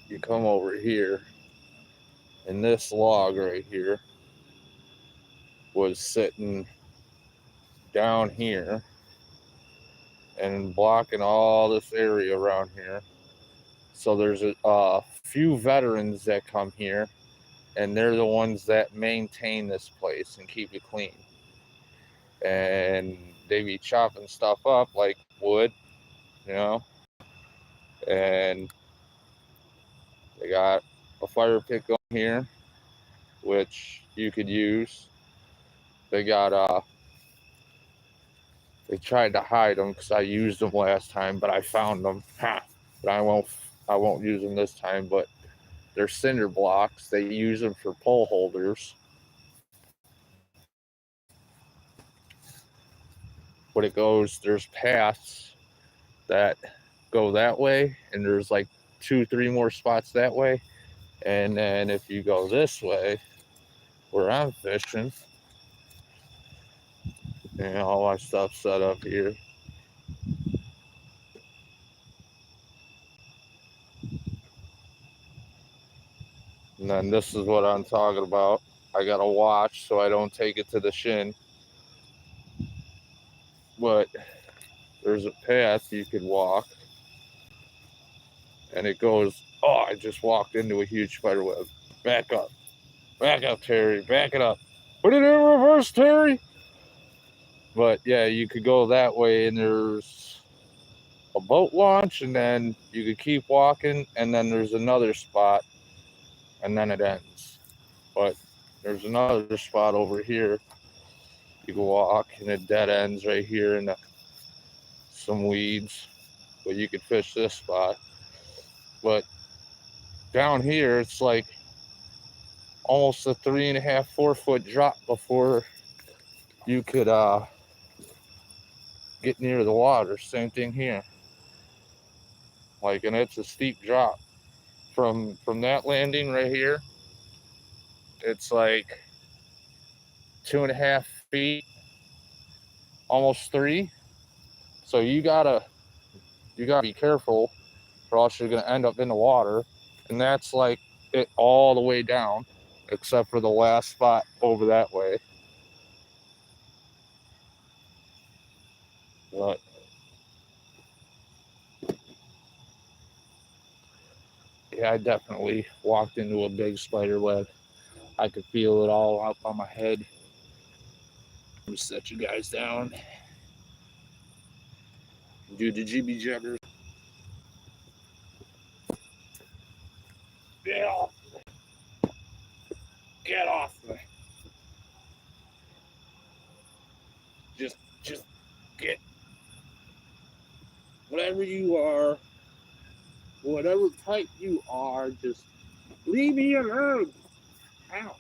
you come over here, and this log right here was sitting down here and blocking all this area around here. So there's a few veterans that come here, and they're the ones that maintain this place and keep it clean. And they be chopping stuff up like wood, you know, and they got a fire pit going here, which you could use. They got they tried to hide them because I used them last time, but I found them. But I won't use them this time. But they're cinder blocks. They use them for pole holders. But it goes, there's paths that go that way, and there's like 2-3 more spots that way. And then if you go this way, where I'm fishing, and all my stuff set up here. And then this is what I'm talking about. I got a watch so I don't take it to the shin. But there's a path you could walk. And it goes, oh, I just walked into a huge spider web. Back up. Back up, Terry. Back it up. Put it in reverse, Terry. But yeah, you could go that way, and there's a boat launch, and then you could keep walking, and then there's another spot, and then it ends. But there's another spot over here you can walk, and it dead ends right here in some weeds. But you could fish this spot. But down here, it's like almost a 3.5-4 foot drop before you could get near the water. Same thing here. Like, and it's a steep drop from that landing right here. It's like 2.5 feet, almost 3. So you gotta be careful, or else you're gonna end up in the water. And that's like it all the way down, except for the last spot over that way. But yeah, I definitely walked into a big spider web. I could feel it all up on my head. Let me set you guys down. Do the jibby jabber. Get off me. Get off me. Just get whatever you are, whatever type you are, just leave me alone. Ow.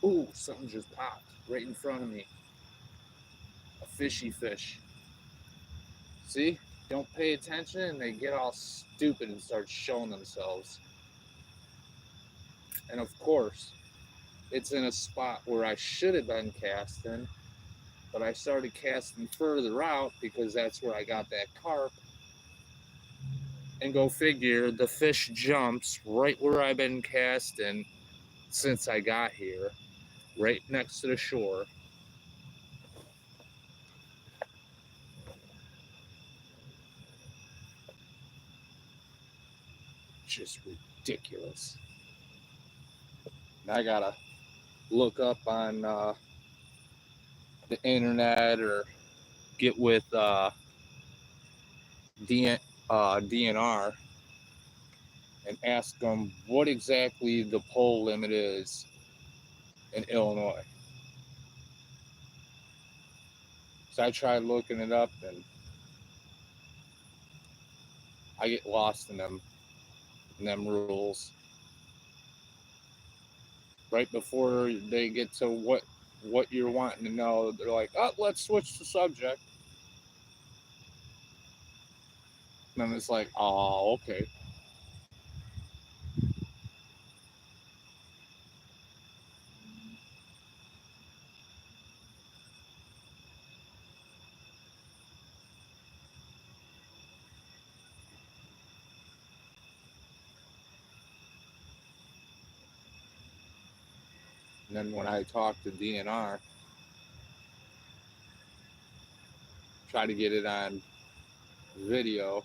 Ooh, something just popped right in front of me. A fishy fish. See? Don't pay attention and they get all stupid and start showing themselves. And of course, it's in a spot where I should have been casting, but I started casting further out because that's where I got that carp. And go figure, the fish jumps right where I've been casting since I got here, right next to the shore. Just ridiculous. And I gotta look up on the internet or get with DNR and ask them what exactly the pole limit is in Illinois. So I tried looking it up and I get lost in them rules. Right before they get to what you're wanting to know, they're like, "Oh, let's switch the subject." And then it's like, "Oh, okay." And then when I talk to DNR, try to get it on video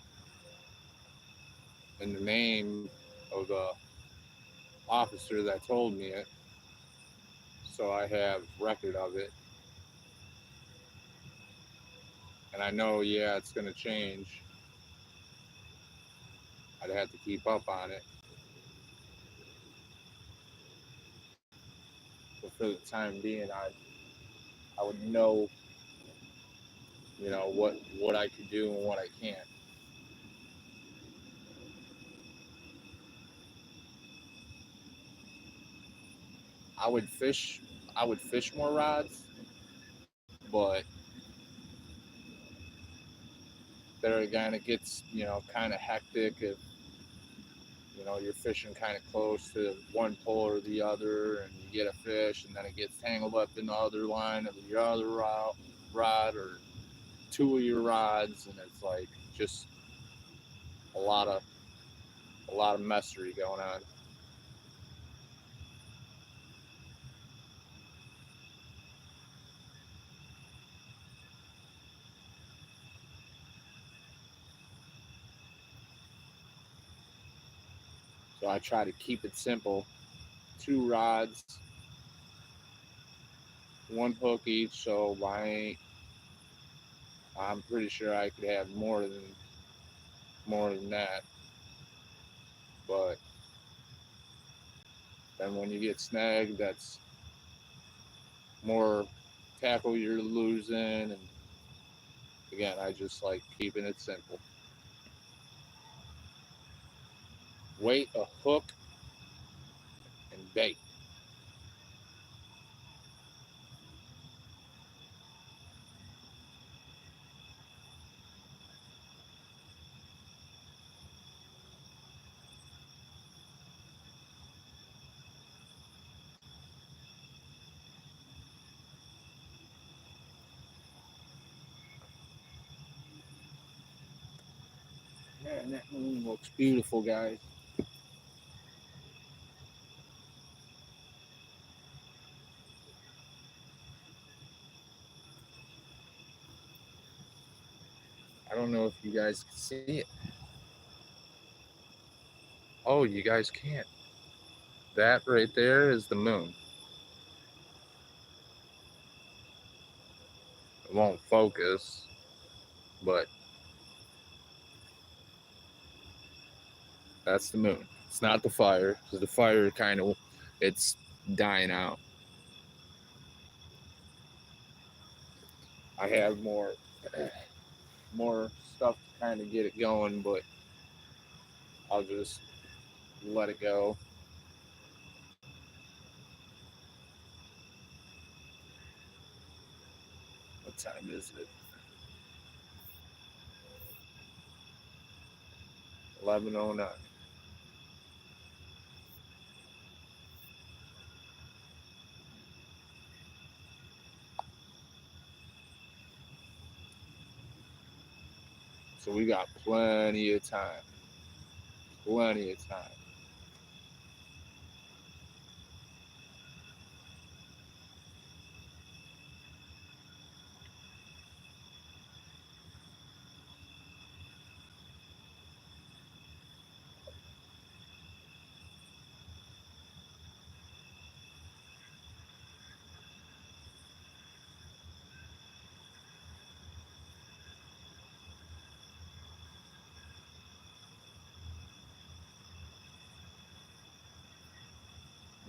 and the name of the officer that told me it, so I have record of it. And I know, yeah, it's going to change. I'd have to keep up on it. But for the time being, I would know, what I could do and what I can't. I would fish more rods, but there again it gets, kind of hectic if you're fishing kind of close to one pole or the other, and you get a fish, and then it gets tangled up in the other line of your other rod or two of your rods, and it's like just a lot of messery going on. So I try to keep it simple: two rods, one hook each. So I'm pretty sure I could have more than that. But then when you get snagged, that's more tackle you're losing. And again, I just like keeping it simple. Weight, a hook, and bait. Man, that moon looks beautiful, guys. I don't know if you guys can see it. Oh, you guys can't. That right there is the moon. It won't focus, but that's the moon. It's not the fire, because the fire it's dying out. I have more stuff to kind of get it going, but I'll just let it go. What time is it? 11:09. So we got plenty of time. plenty of time.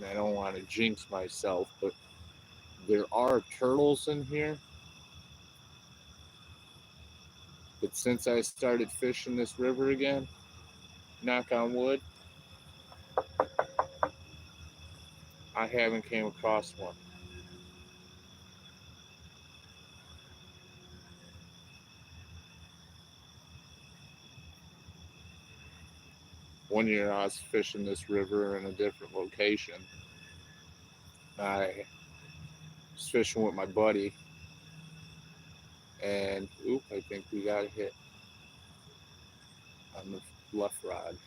And I don't want to jinx myself, but there are turtles in here. But since I started fishing this river again, knock on wood, I haven't came across one. One year I was fishing this river in a different location. I was fishing with my buddy, and I think we got a hit on the left rod.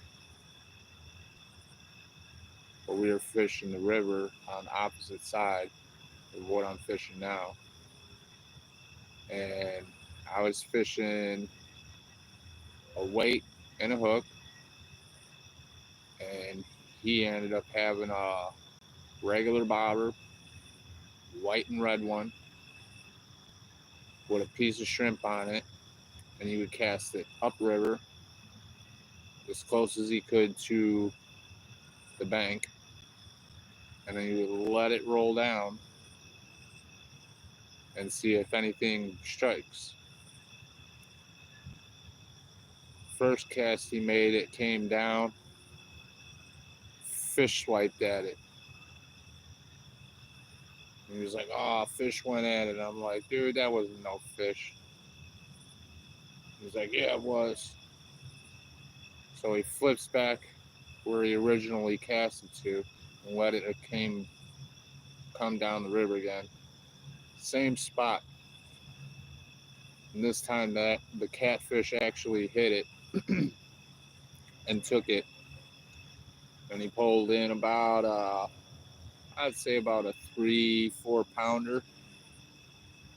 But we were fishing the river on the opposite side of what I'm fishing now. And I was fishing a weight and a hook, and he ended up having a regular bobber, white and red one, with a piece of shrimp on it, and he would cast it upriver as close as he could to the bank, and then he would let it roll down and see if anything strikes. First cast he made, it came down, fish swiped at it. And he was like, "Oh, fish went at it." I'm like, "Dude, that wasn't no fish." He's like, "Yeah, it was." So he flips back where he originally cast it to and let it come down the river again. Same spot. And this time that the catfish actually hit it and took it. And he pulled in about I'd say about a 3-4 pounder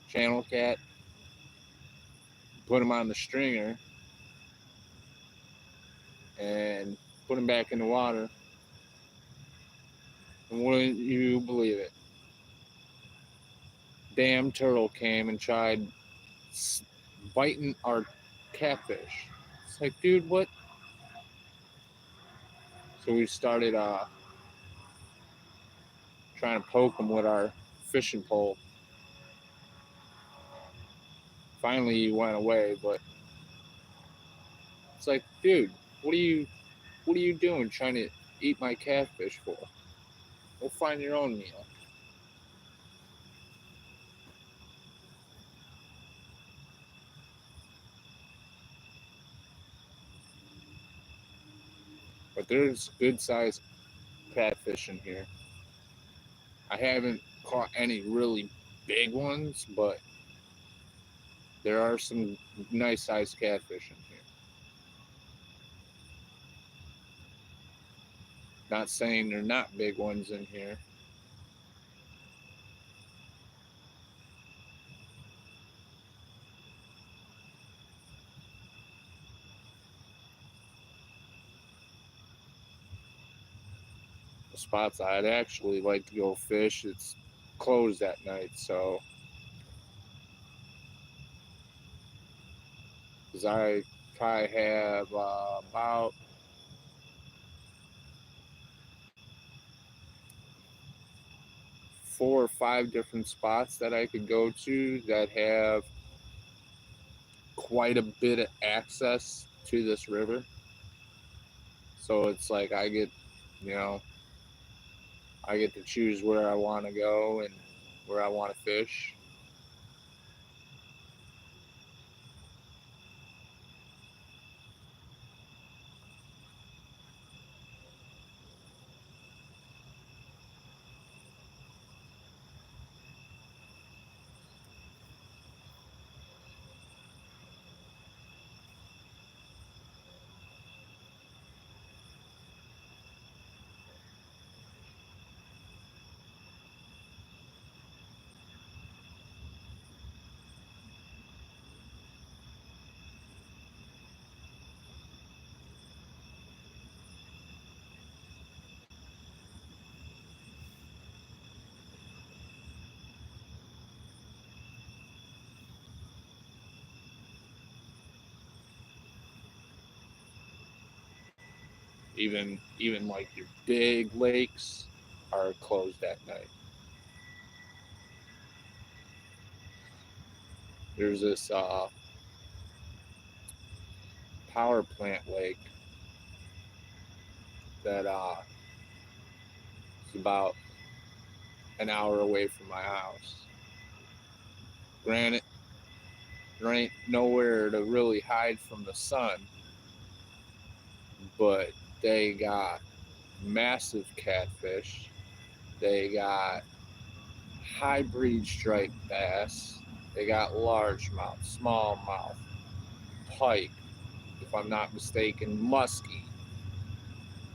channel cat. Put him on the stringer and put him back in the water. And wouldn't you believe it? Damn turtle came and tried biting our catfish. It's like, dude, what? So we started trying to poke him with our fishing pole. Finally, he went away, but it's like, dude, what are you doing trying to eat my catfish for? Go find your own meal. But there's good sized catfish in here. I haven't caught any really big ones, but there are some nice sized catfish in here. Not saying they're not big ones in here. The spots I'd actually like to go fish, it's closed at night, so because I probably have about 4 or 5 different spots that I could go to that have quite a bit of access to this river. So it's like you know, I get to choose where I want to go and where I want to fish. Even like your big lakes are closed at night. There's this power plant lake that is about an hour away from my house. Granted, there ain't nowhere to really hide from the sun, but they got massive catfish. They got hybrid striped bass. They got largemouth, smallmouth, pike, if I'm not mistaken, muskie.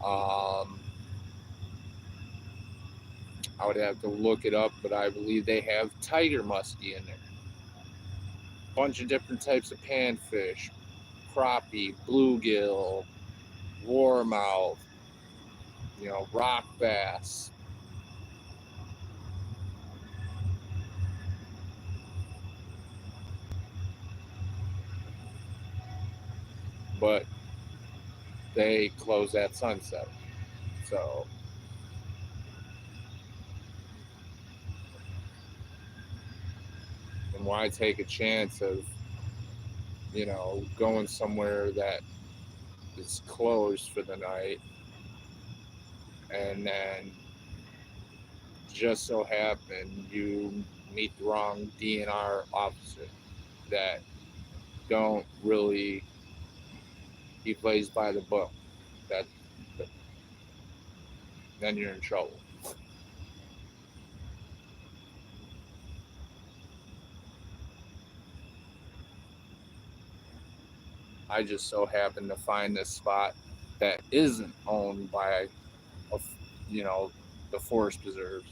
Um, I would have to look it up, but I believe they have tiger muskie in there. Bunch of different types of panfish, crappie, bluegill, warmouth, rock bass. But they close at sunset. So and why take a chance of, going somewhere that is closed for the night and then just so happen you meet the wrong DNR officer that don't really, he plays by the book. That then you're in trouble. I just so happen to find this spot that isn't owned by, a, the forest preserves.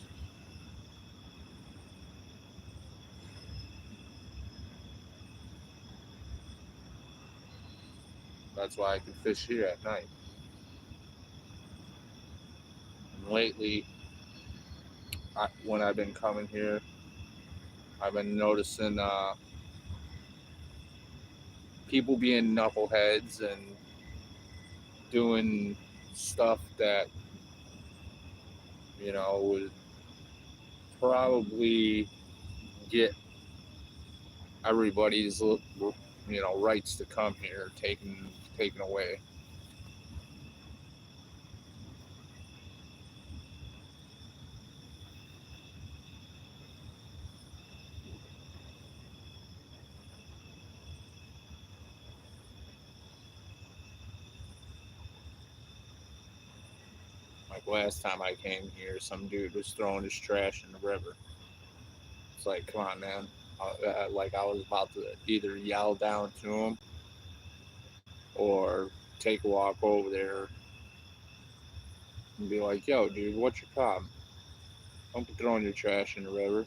That's why I can fish here at night. And lately, when I've been coming here, I've been noticing people being knuckleheads and doing stuff that would probably get everybody's rights to come here taken away. Like last time I came here, some dude was throwing his trash in the river. It's like, come on, man. Like I was about to either yell down to him or take a walk over there and be like, yo, dude, what's your problem? Don't be throwing your trash in the river.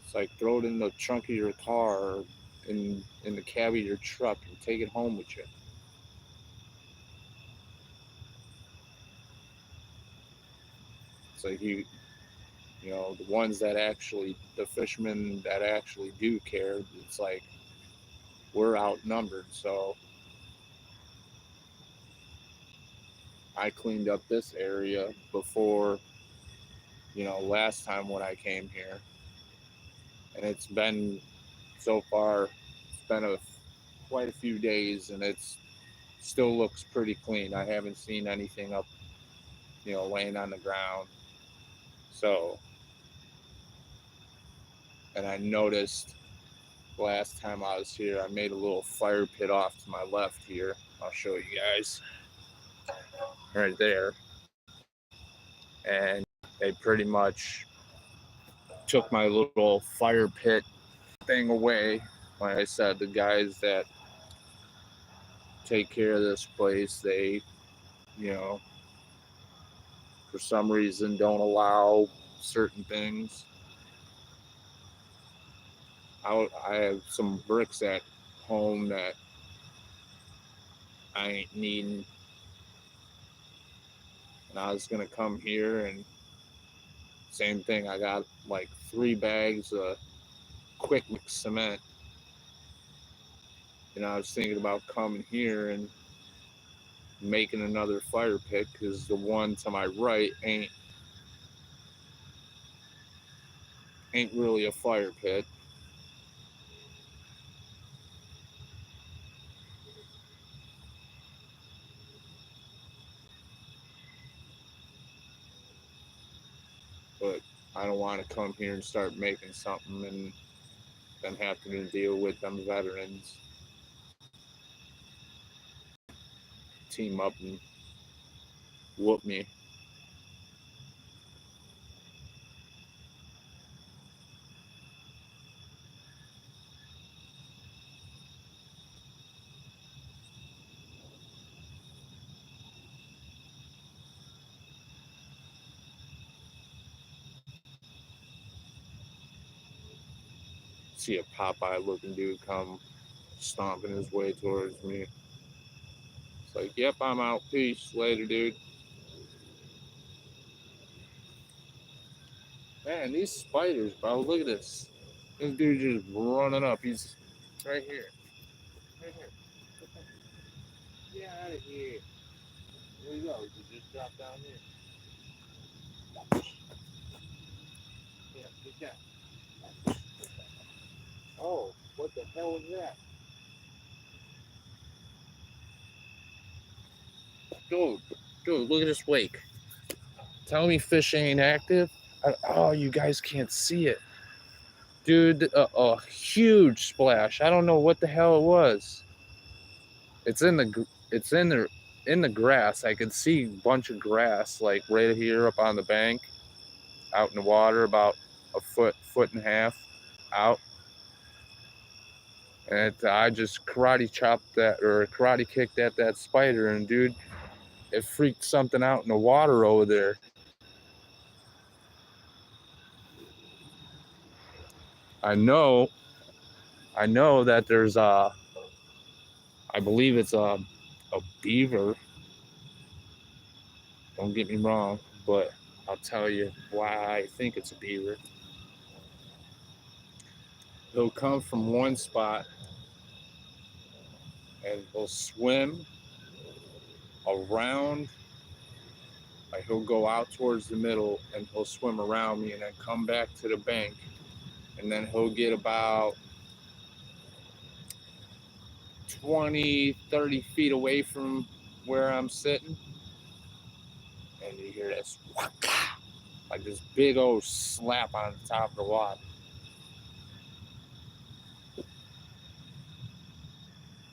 It's like throw it in the trunk of your car or in the cab of your truck and take it home with you. It's like the ones that actually, the fishermen that actually do care, it's like we're outnumbered. So I cleaned up this area before, last time when I came here. And it's been, so far, it's been quite a few days and it's still looks pretty clean. I haven't seen anything up, laying on the ground. So, and I noticed last time I was here, I made a little fire pit off to my left here. I'll show you guys right there. And they pretty much took my little fire pit thing away. Like I said, the guys that take care of this place, they, you know, for some reason don't allow certain things. I have some bricks at home that I ain't needing. And I was going to come here and same thing. I got like 3 bags of quick mix cement. And I was thinking about coming here and making another fire pit because the one to my right ain't really a fire pit. But I don't want to come here and start making something and then having to deal with them veterans team up and whoop me. See a Popeye looking dude come stomping his way towards me. It's like, yep, I'm out. Peace. Later, dude. Man, these spiders, bro. Look at this. This dude just running up. He's right here. Right here. Get out of here. There you go. You just drop down here. Yeah, get down. Oh, what the hell was that? Dude, look at this wake. Tell me fish ain't active. Oh, you guys can't see it. Dude, a huge splash. I don't know what the hell it was. It's in the grass. I can see a bunch of grass like right here up on the bank, out in the water, about a foot and a half out. And I just karate chopped that or karate kicked at that spider, and dude, it freaked something out in the water over there. I know that there's I believe it's a beaver. Don't get me wrong, but I'll tell you why I think it's a beaver. He'll come from one spot and he'll swim around. Like he'll go out towards the middle and he'll swim around me and then come back to the bank. And then he'll get about 20, 30 feet away from where I'm sitting. And you hear this like this big old slap on the top of the water.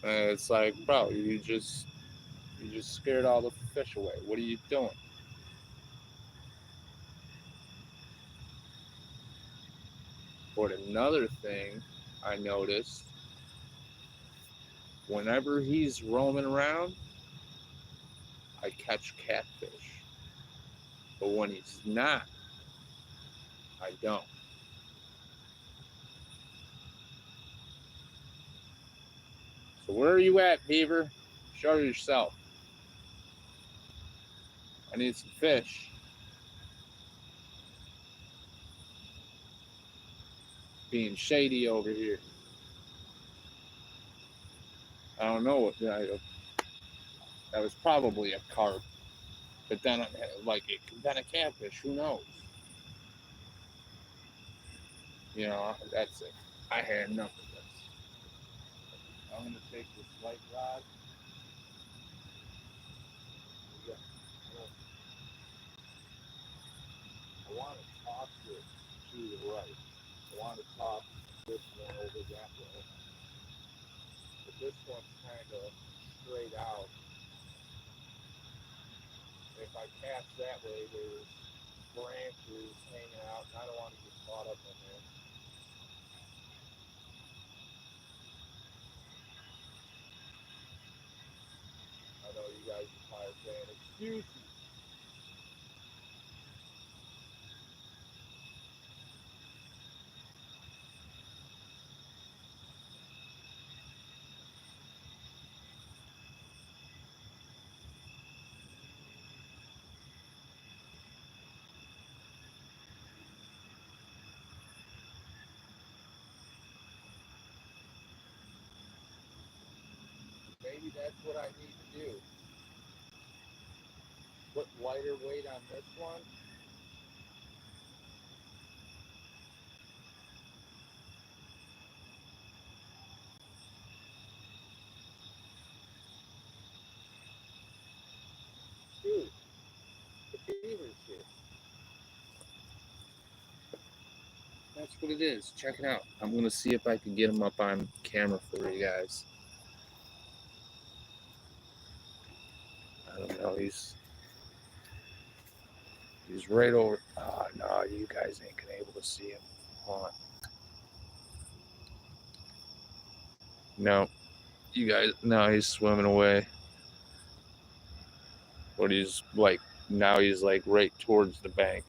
And it's like, bro, you just scared all the fish away. What are you doing? But another thing I noticed, whenever he's roaming around, I catch catfish. But when he's not, I don't. So where are you at, Beaver? Show yourself. I need some fish. Being shady over here. I don't know what that was. Probably a carp, but then like it could have been a catfish. Who knows? You know, that's it. I had enough of this. I'm gonna take this light rod. I want to toss it to the right. I want to toss this one over that way. But this one's kind of straight out. If I cast that way, there's branches hanging out, and I don't want to get caught up in there. I know you guys are probably saying, excuse me. that's what I need to do. Put lighter weight on this one. Dude, the beaver's here. That's what it is. Check it out. I'm gonna see if I can get him up on camera for you guys. I don't know. He's right over. Oh no, you guys ain't gonna able to see him. Hold on. No, you guys. No, he's swimming away. But he's like now he's like right towards the bank.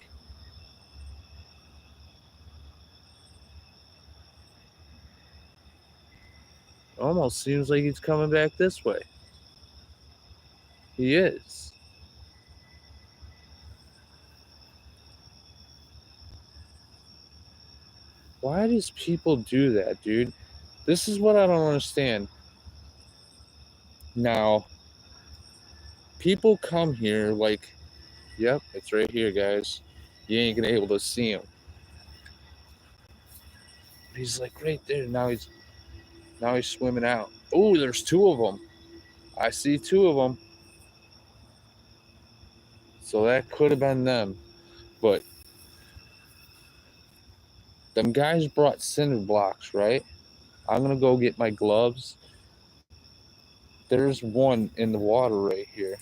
Almost seems like he's coming back this way. He is. Why does people do that, dude? This is what I don't understand. Now, people come here like, yep, it's right here, guys. You ain't gonna able to see him. He's like right there. Now he's swimming out. Oh, there's two of them. I see two of them. So that could have been them. But them guys brought cinder blocks, right? I'm gonna go get my gloves. There's one in the water right here.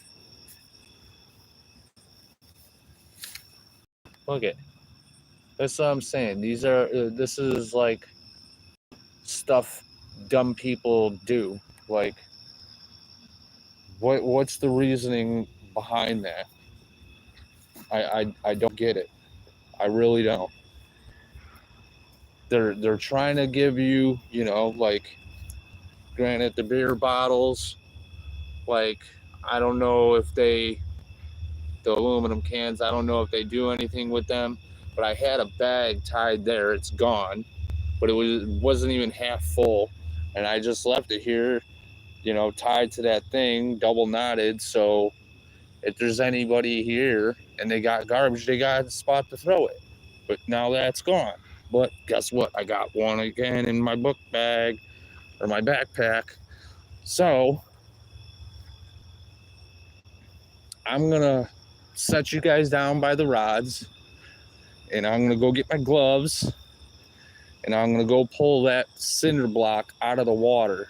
Look it. That's what I'm saying. This is like stuff dumb people do. Like, what's the reasoning behind that? I don't get it. I really don't. They're trying to give you, like, granted, the beer bottles, like, I don't know if the aluminum cans, I don't know if they do anything with them, but I had a bag tied there. It's gone, but it wasn't even half full, and I just left it here, tied to that thing, double knotted, so if there's anybody here and they got garbage, they got a spot to throw it. But now that's gone. But guess what? I got one again in my book bag or my backpack. So I'm going to set you guys down by the rods, and I'm going to go get my gloves, and I'm going to go pull that cinder block out of the water.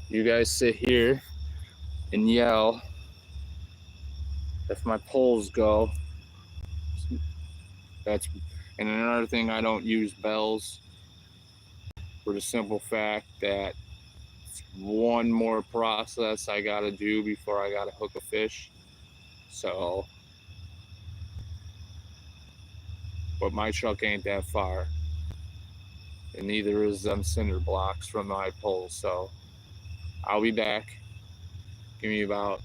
You guys sit here and yell if my poles go. And another thing, I don't use bells for the simple fact that it's one more process I gotta do before I gotta hook a fish. So, but my truck ain't that far, and neither is them cinder blocks from my poles. So I'll be back. Give me about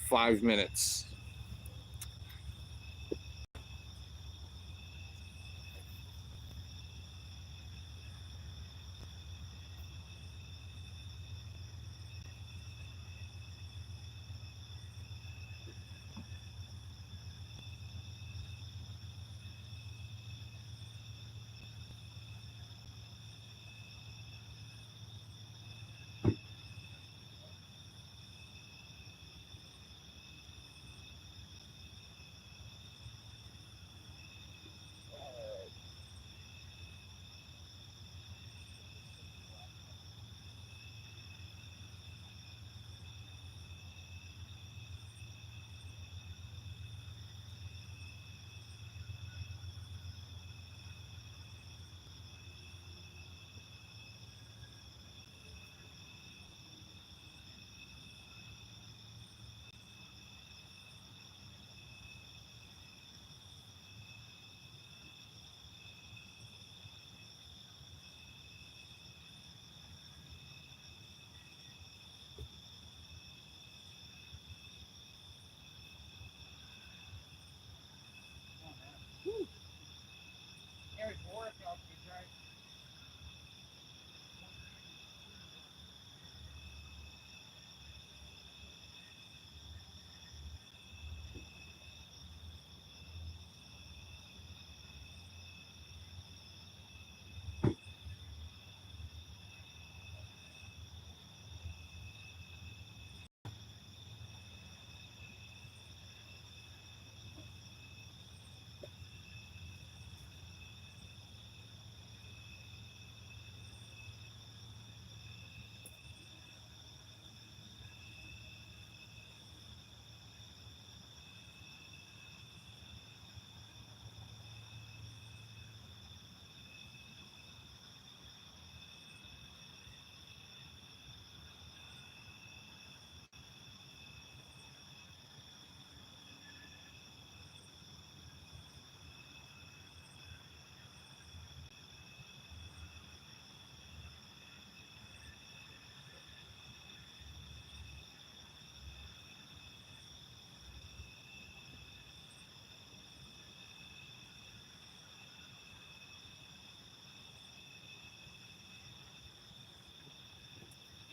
5 minutes.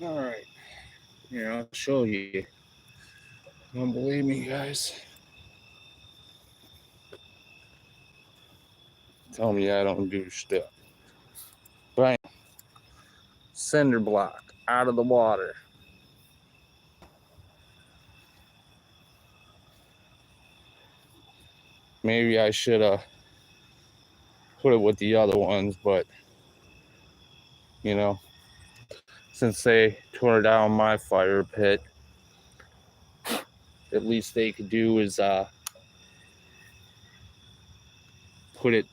All right. Here, I'll show you. Don't believe me, guys? Tell me I don't do stuff. Bam. Cinder block out of the water. Maybe I should have put it with the other ones, but you know, since they tore down my fire pit, at least they could do is put it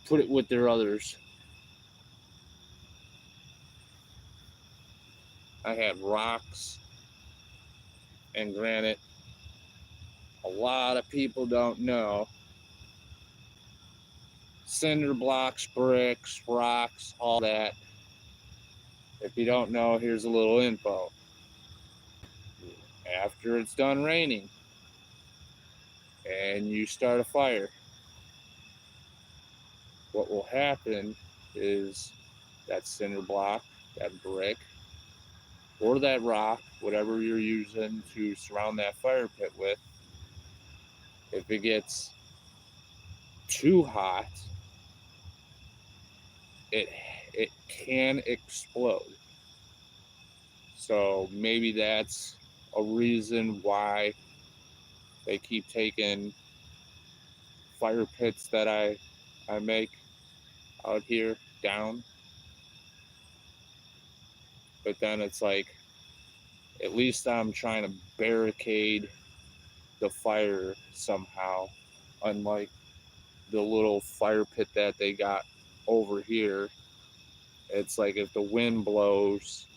with their others. I had rocks and granite. A lot of people don't know. Cinder blocks, bricks, rocks, all that. If you don't know, here's a little info. After it's done raining and you start a fire, what will happen is that cinder block, that brick, or that rock, whatever you're using to surround that fire pit with, if it gets too hot, it can explode. So maybe that's a reason why they keep taking fire pits that I make out here down. But then it's like, at least I'm trying to barricade the fire somehow, unlike the little fire pit that they got over here. It's like if the wind blows,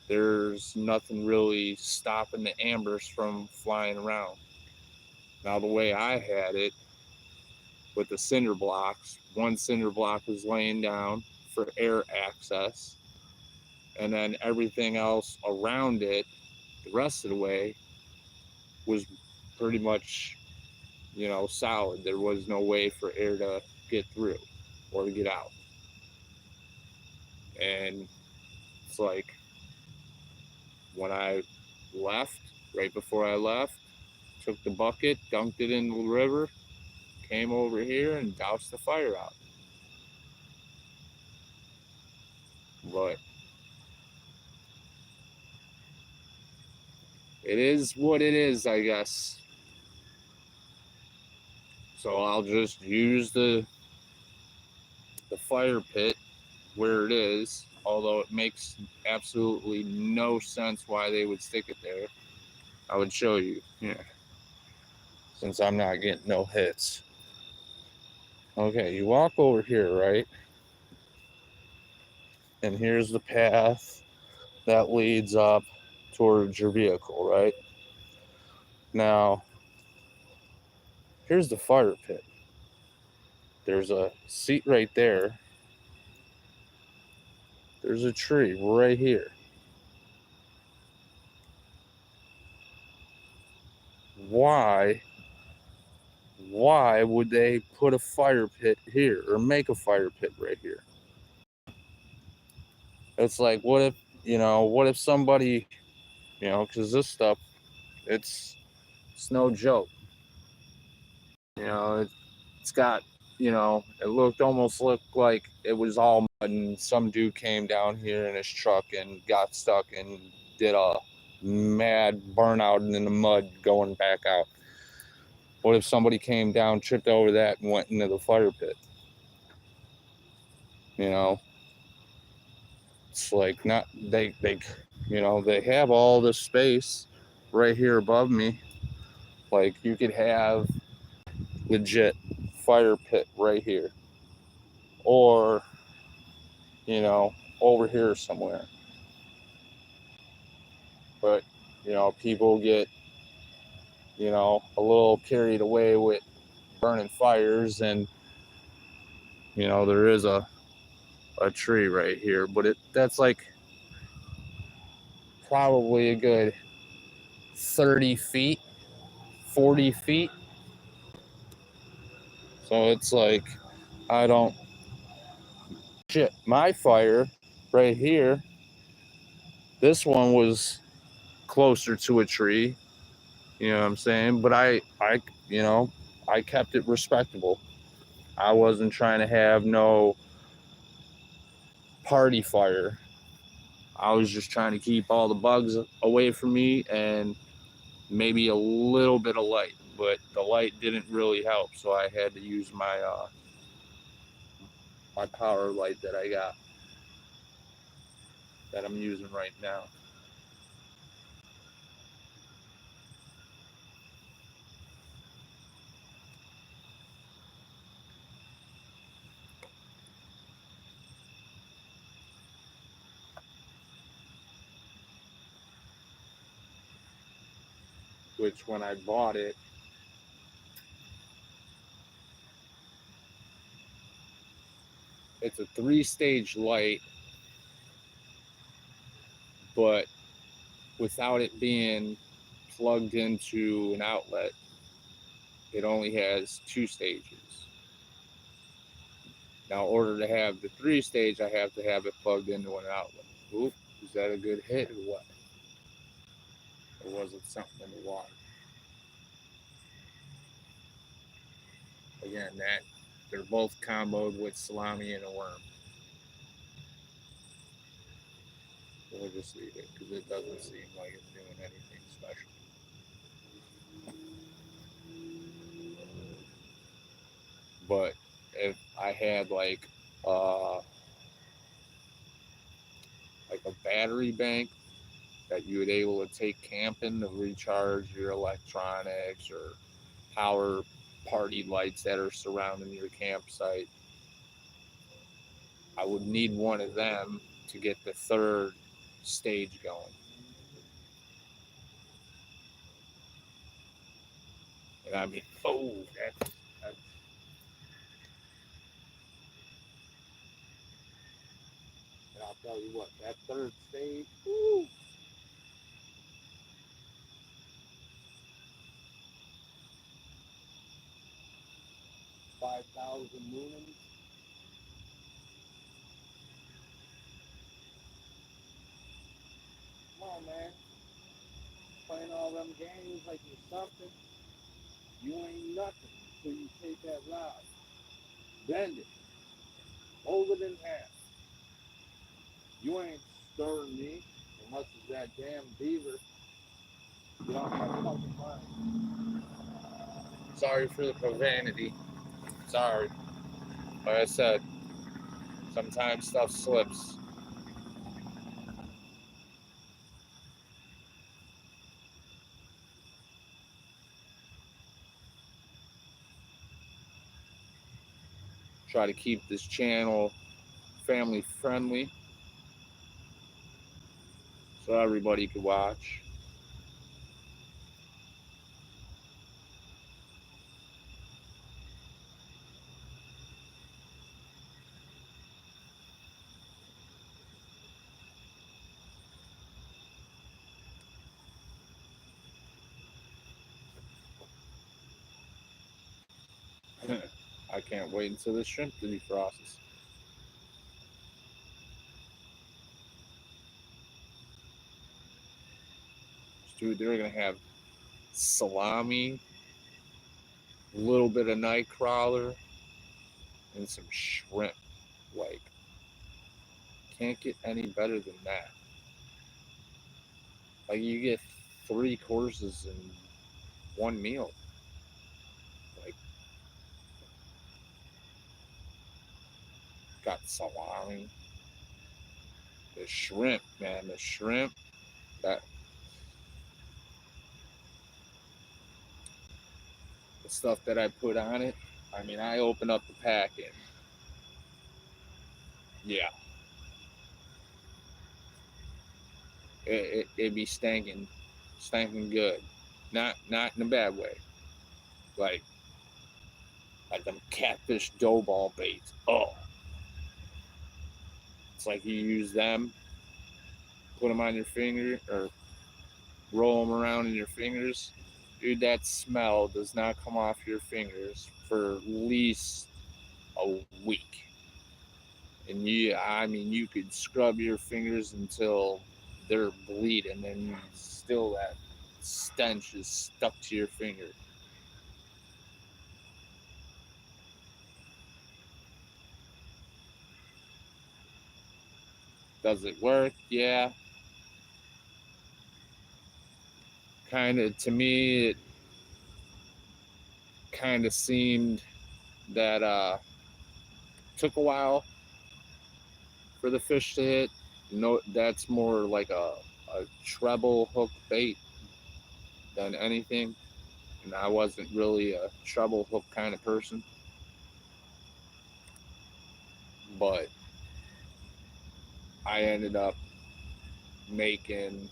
there's nothing really stopping the embers from flying around. Now, the way I had it with the cinder blocks, one cinder block was laying down for air access, and then everything else around it, the rest of the way, was pretty much, solid. There was no way for air to get through or to get out. And it's like when I left, right before I left, took the bucket, dunked it in the river, came over here and doused the fire out. But it is what it is, I guess. So I'll just use the fire pit where it is, although it makes absolutely no sense why they would stick it there. I would show you, since I'm not getting no hits. Okay, you walk over here, right? And here's the path that leads up towards your vehicle, right? Now, here's the fire pit. There's a seat right there. There's a tree right here. Why would they put a fire pit here or make a fire pit right here? It's like, what if somebody, because this stuff, it's no joke. It's got, it almost looked like it was all mud, and some dude came down here in his truck and got stuck and did a mad burnout in the mud going back out. What if somebody came down, tripped over that, and went into the fire pit? It's like not they they have all this space right here above me. Like you could have legit fire pit right here, or over here somewhere. But people get a little carried away with burning fires, and there is a tree right here, but that's like probably a good 30 feet, 40 feet. So it's like, I don't, my fire right here This one was closer to a tree. You know what I'm saying? But I kept it respectable. I wasn't trying to have no party fire. I was just trying to keep all the bugs away from me and maybe a little bit of light. But the light didn't really help, so I had to use my power light that I got, that I'm using right now. Which, when I bought it, it's a 3-stage light, but without it being plugged into an outlet, it only has 2 stages. Now, in order to have the 3-stage, I have to have it plugged into an outlet. Oop, is that a good hit or what? Or was it something in the water? Again, they're both comboed with salami and a worm. We'll just leave it because it doesn't seem like it's doing anything special. But if I had like a battery bank that you would able to take camping to recharge your electronics or power party lights that are surrounding your campsite, I would need one of them to get the 3rd stage going. And I mean, that's and I'll tell you what, that 3rd stage, woo, 5,000 lumens. Come on, man. Playing all them games like you're something. You ain't nothing until you take that rod, bend it, fold it in half. You ain't stirring me unless it's that damn beaver. Get off my fucking line. Sorry for the profanity. Sorry. Like I said, sometimes stuff slips. Try to keep this channel family friendly so everybody could watch. I can't wait until this shrimp defrosts. Dude, they're gonna have salami, a little bit of night crawler, and some shrimp. Like, can't get any better than that. Like, you get 3 courses in one meal. Like, got salami, the shrimp, man, the shrimp. That the stuff that I put on it. I mean, I open up the packet. Yeah, it be stinking good. Not in a bad way. Like them catfish dough ball baits. Oh, it's like you use them, put them on your finger, or roll them around in your fingers. Dude, that smell does not come off your fingers for at least a week. And I mean, you could scrub your fingers until they're bleeding and still that stench is stuck to your finger. Does it work? Yeah. Kind of, to me, it kind of seemed that took a while for the fish to hit. No, that's more like a treble hook bait than anything. And I wasn't really a treble hook kind of person. But I ended up making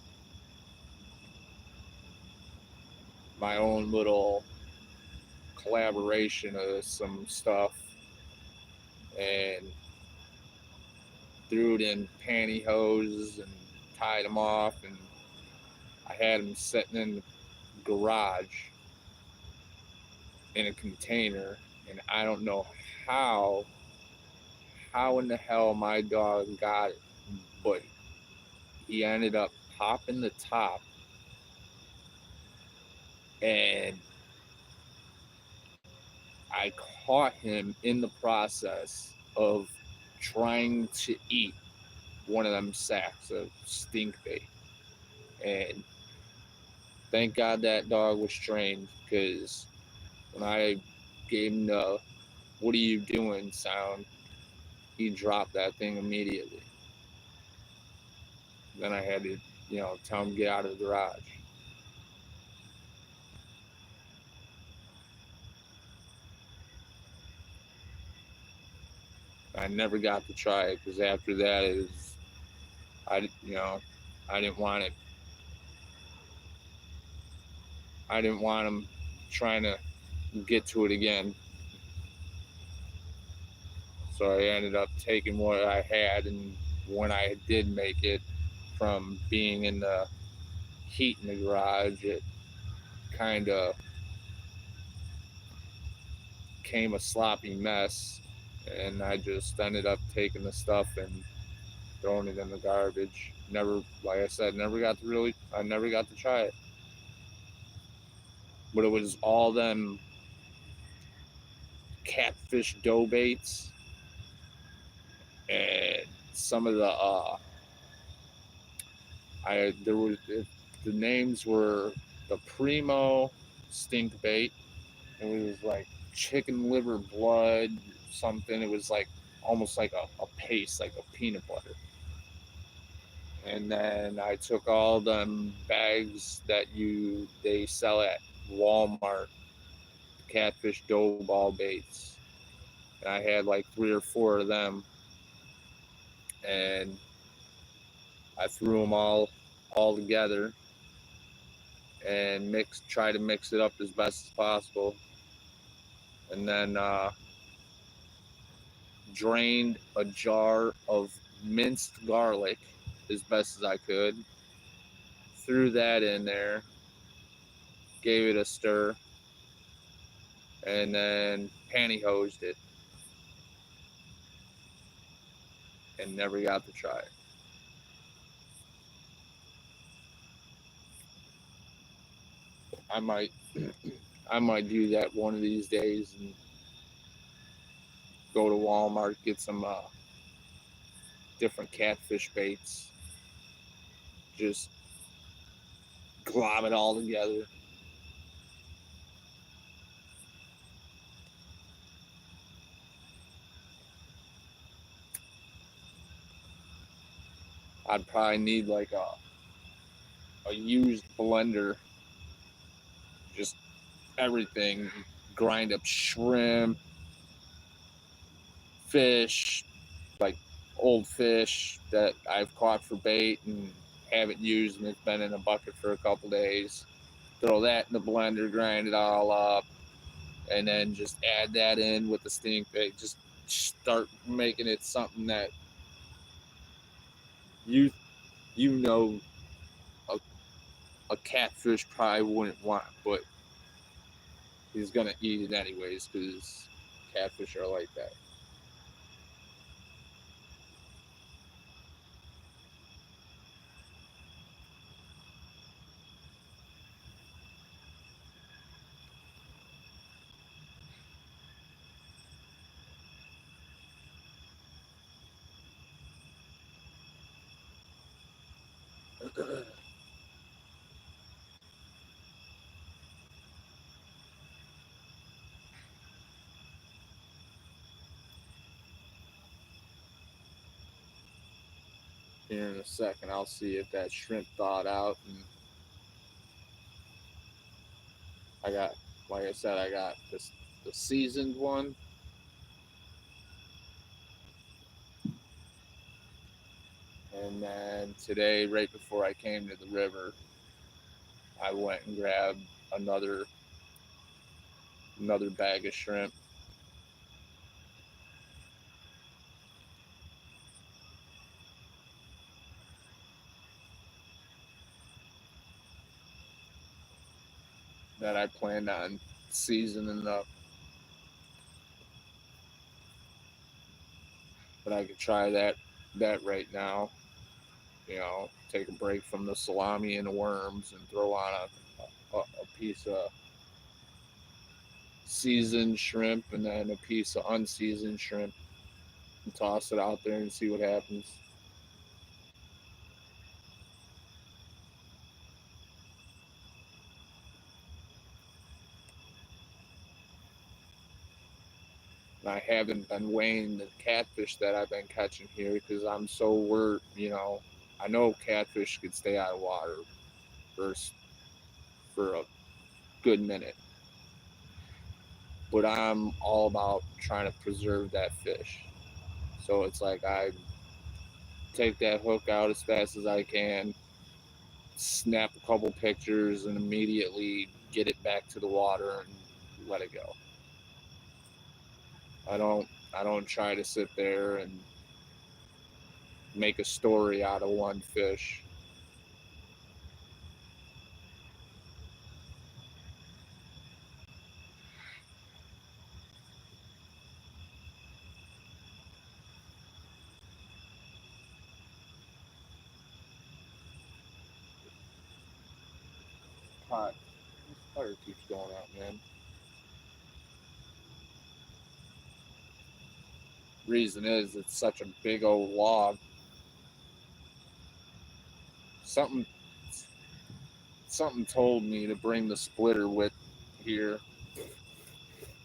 my own little collaboration of some stuff and threw it in pantyhose and tied them off, and I had them sitting in the garage in a container, and I don't know how in the hell my dog got it, but he ended up popping the top, and I caught him in the process of trying to eat one of them sacks of stink bait. And thank God that dog was trained, because when I gave him the "what are you doing" sound, he dropped that thing immediately. Then I had to, tell him to get out of the garage. I never got to try it because after that it was, I didn't want it. I didn't want him trying to get to it again. So I ended up taking what I had, and when I did make it, from being in the heat in the garage, it kind of came a sloppy mess, and I just ended up taking the stuff and throwing it in the garbage. Never, like I said, I never got to try it. But it was all them catfish dough baits, and some of the I there was the names were the Primo stink bait. It was like chicken liver blood something. It was like almost like a paste, like a peanut butter. And then I took all them bags that they sell at Walmart, catfish dough ball baits, and I had like 3 or 4 of them, and I threw them all together and try to mix it up as best as possible, and then drained a jar of minced garlic as best as I could, threw that in there, gave it a stir, and then pantyhosed it, and never got to try it. I might I might do that one of these days and go to Walmart, get some different catfish baits, just glob it all together. I'd probably need like a used blender, just everything, grind up shrimp, fish, like old fish that I've caught for bait and haven't used, and it's been in a bucket for a couple days. Throw that in the blender, grind it all up, and then just add that in with the stink bait. Just start making it something that you you know a, a catfish probably wouldn't want, but he's gonna eat it anyways because catfish are like that. Here in a second, I'll see if that shrimp thawed out. And I got, like I said, I got the seasoned one. And then today, right before I came to the river, I went and grabbed another bag of shrimp. That I planned on seasoning up. But I could try that right now. Take a break from the salami and the worms and throw on a piece of seasoned shrimp and then a piece of unseasoned shrimp and toss it out there and see what happens. And I haven't been weighing the catfish that I've been catching here because I'm so worried. I know catfish could stay out of water for a good minute, but I'm all about trying to preserve that fish. So it's like I take that hook out as fast as I can, snap a couple pictures, and immediately get it back to the water and let it go. I don't try to sit there and make a story out of one fish. Hot. This fire keeps going out, man. Reason is it's such a big old log. Something something told me to bring the splitter with here,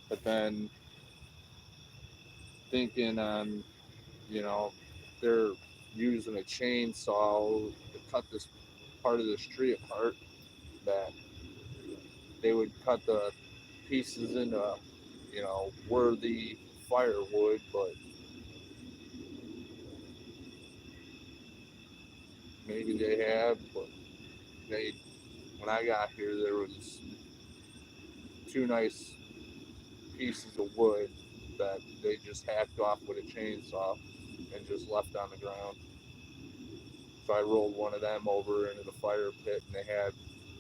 but then thinking on, you know, they're using a chainsaw to cut this part of this tree apart, that they would cut the pieces into, worthy firewood, but maybe they have, but they, when I got here, there was two nice pieces of wood that they just hacked off with a chainsaw and just left on the ground. So I rolled one of them over into the fire pit, and they had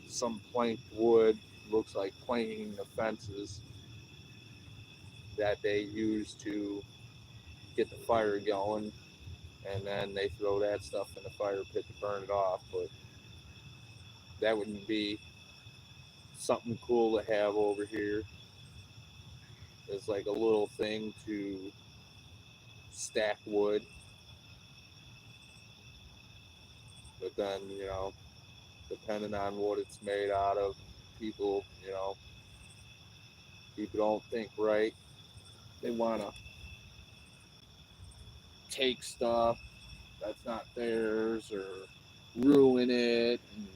some planked wood, looks like planking the fences, that they use to get the fire going, and then they throw that stuff in the fire pit to burn it off. But that would be something cool to have over here. It's like a little thing to stack wood, but then, depending on what it's made out of, people, people don't think right. They want to take stuff that's not theirs or ruin it. And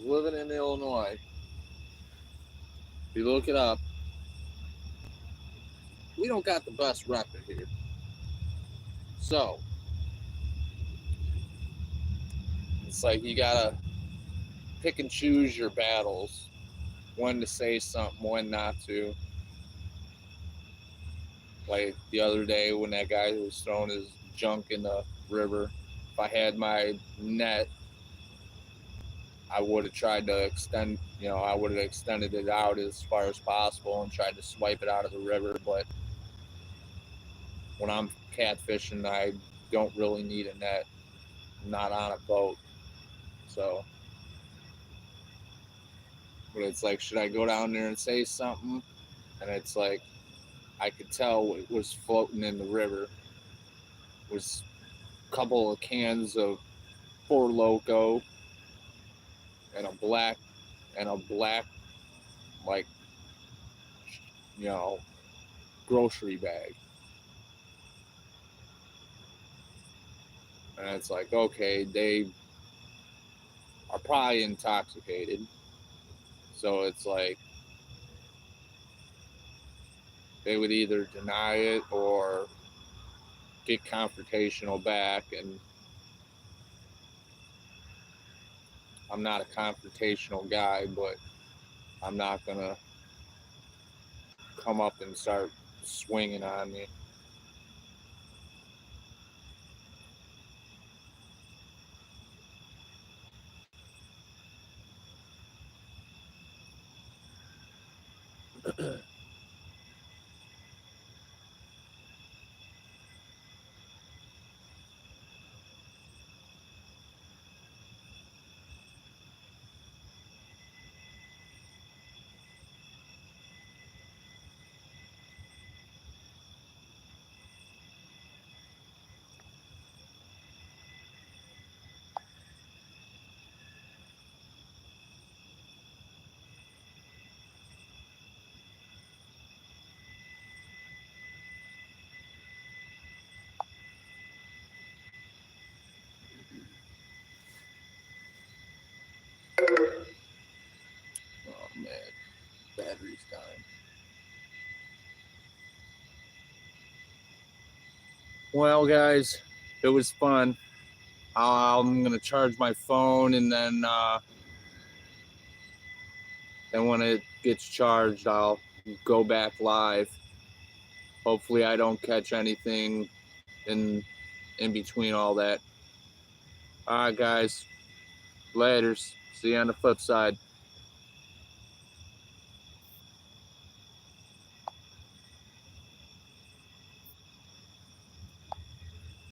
living in Illinois, if you look it up, we don't got the best record here. So it's like you gotta pick and choose your battles, when to say something, when not to. Like the other day when that guy was throwing his junk in the river, if I had my net, I would have tried to I would have extended it out as far as possible and tried to swipe it out of the river. But when I'm catfishing, I don't really need a net. I'm not on a boat. So But it's like, should I go down there and say something? And it's like, I could tell what was floating in the river was a couple of cans of Four Loko and a black like, you know, grocery bag. And it's like, okay, they are probably intoxicated. So it's like they would either deny it or get confrontational back. And I'm not a confrontational guy, but I'm not going to come up and start swinging on me. Oh man, battery's dying. Well, guys, it was fun. I'm gonna charge my phone, and then when it gets charged, I'll go back live. Hopefully, I don't catch anything in between all that. All right, guys. Laters. See you on the flip side.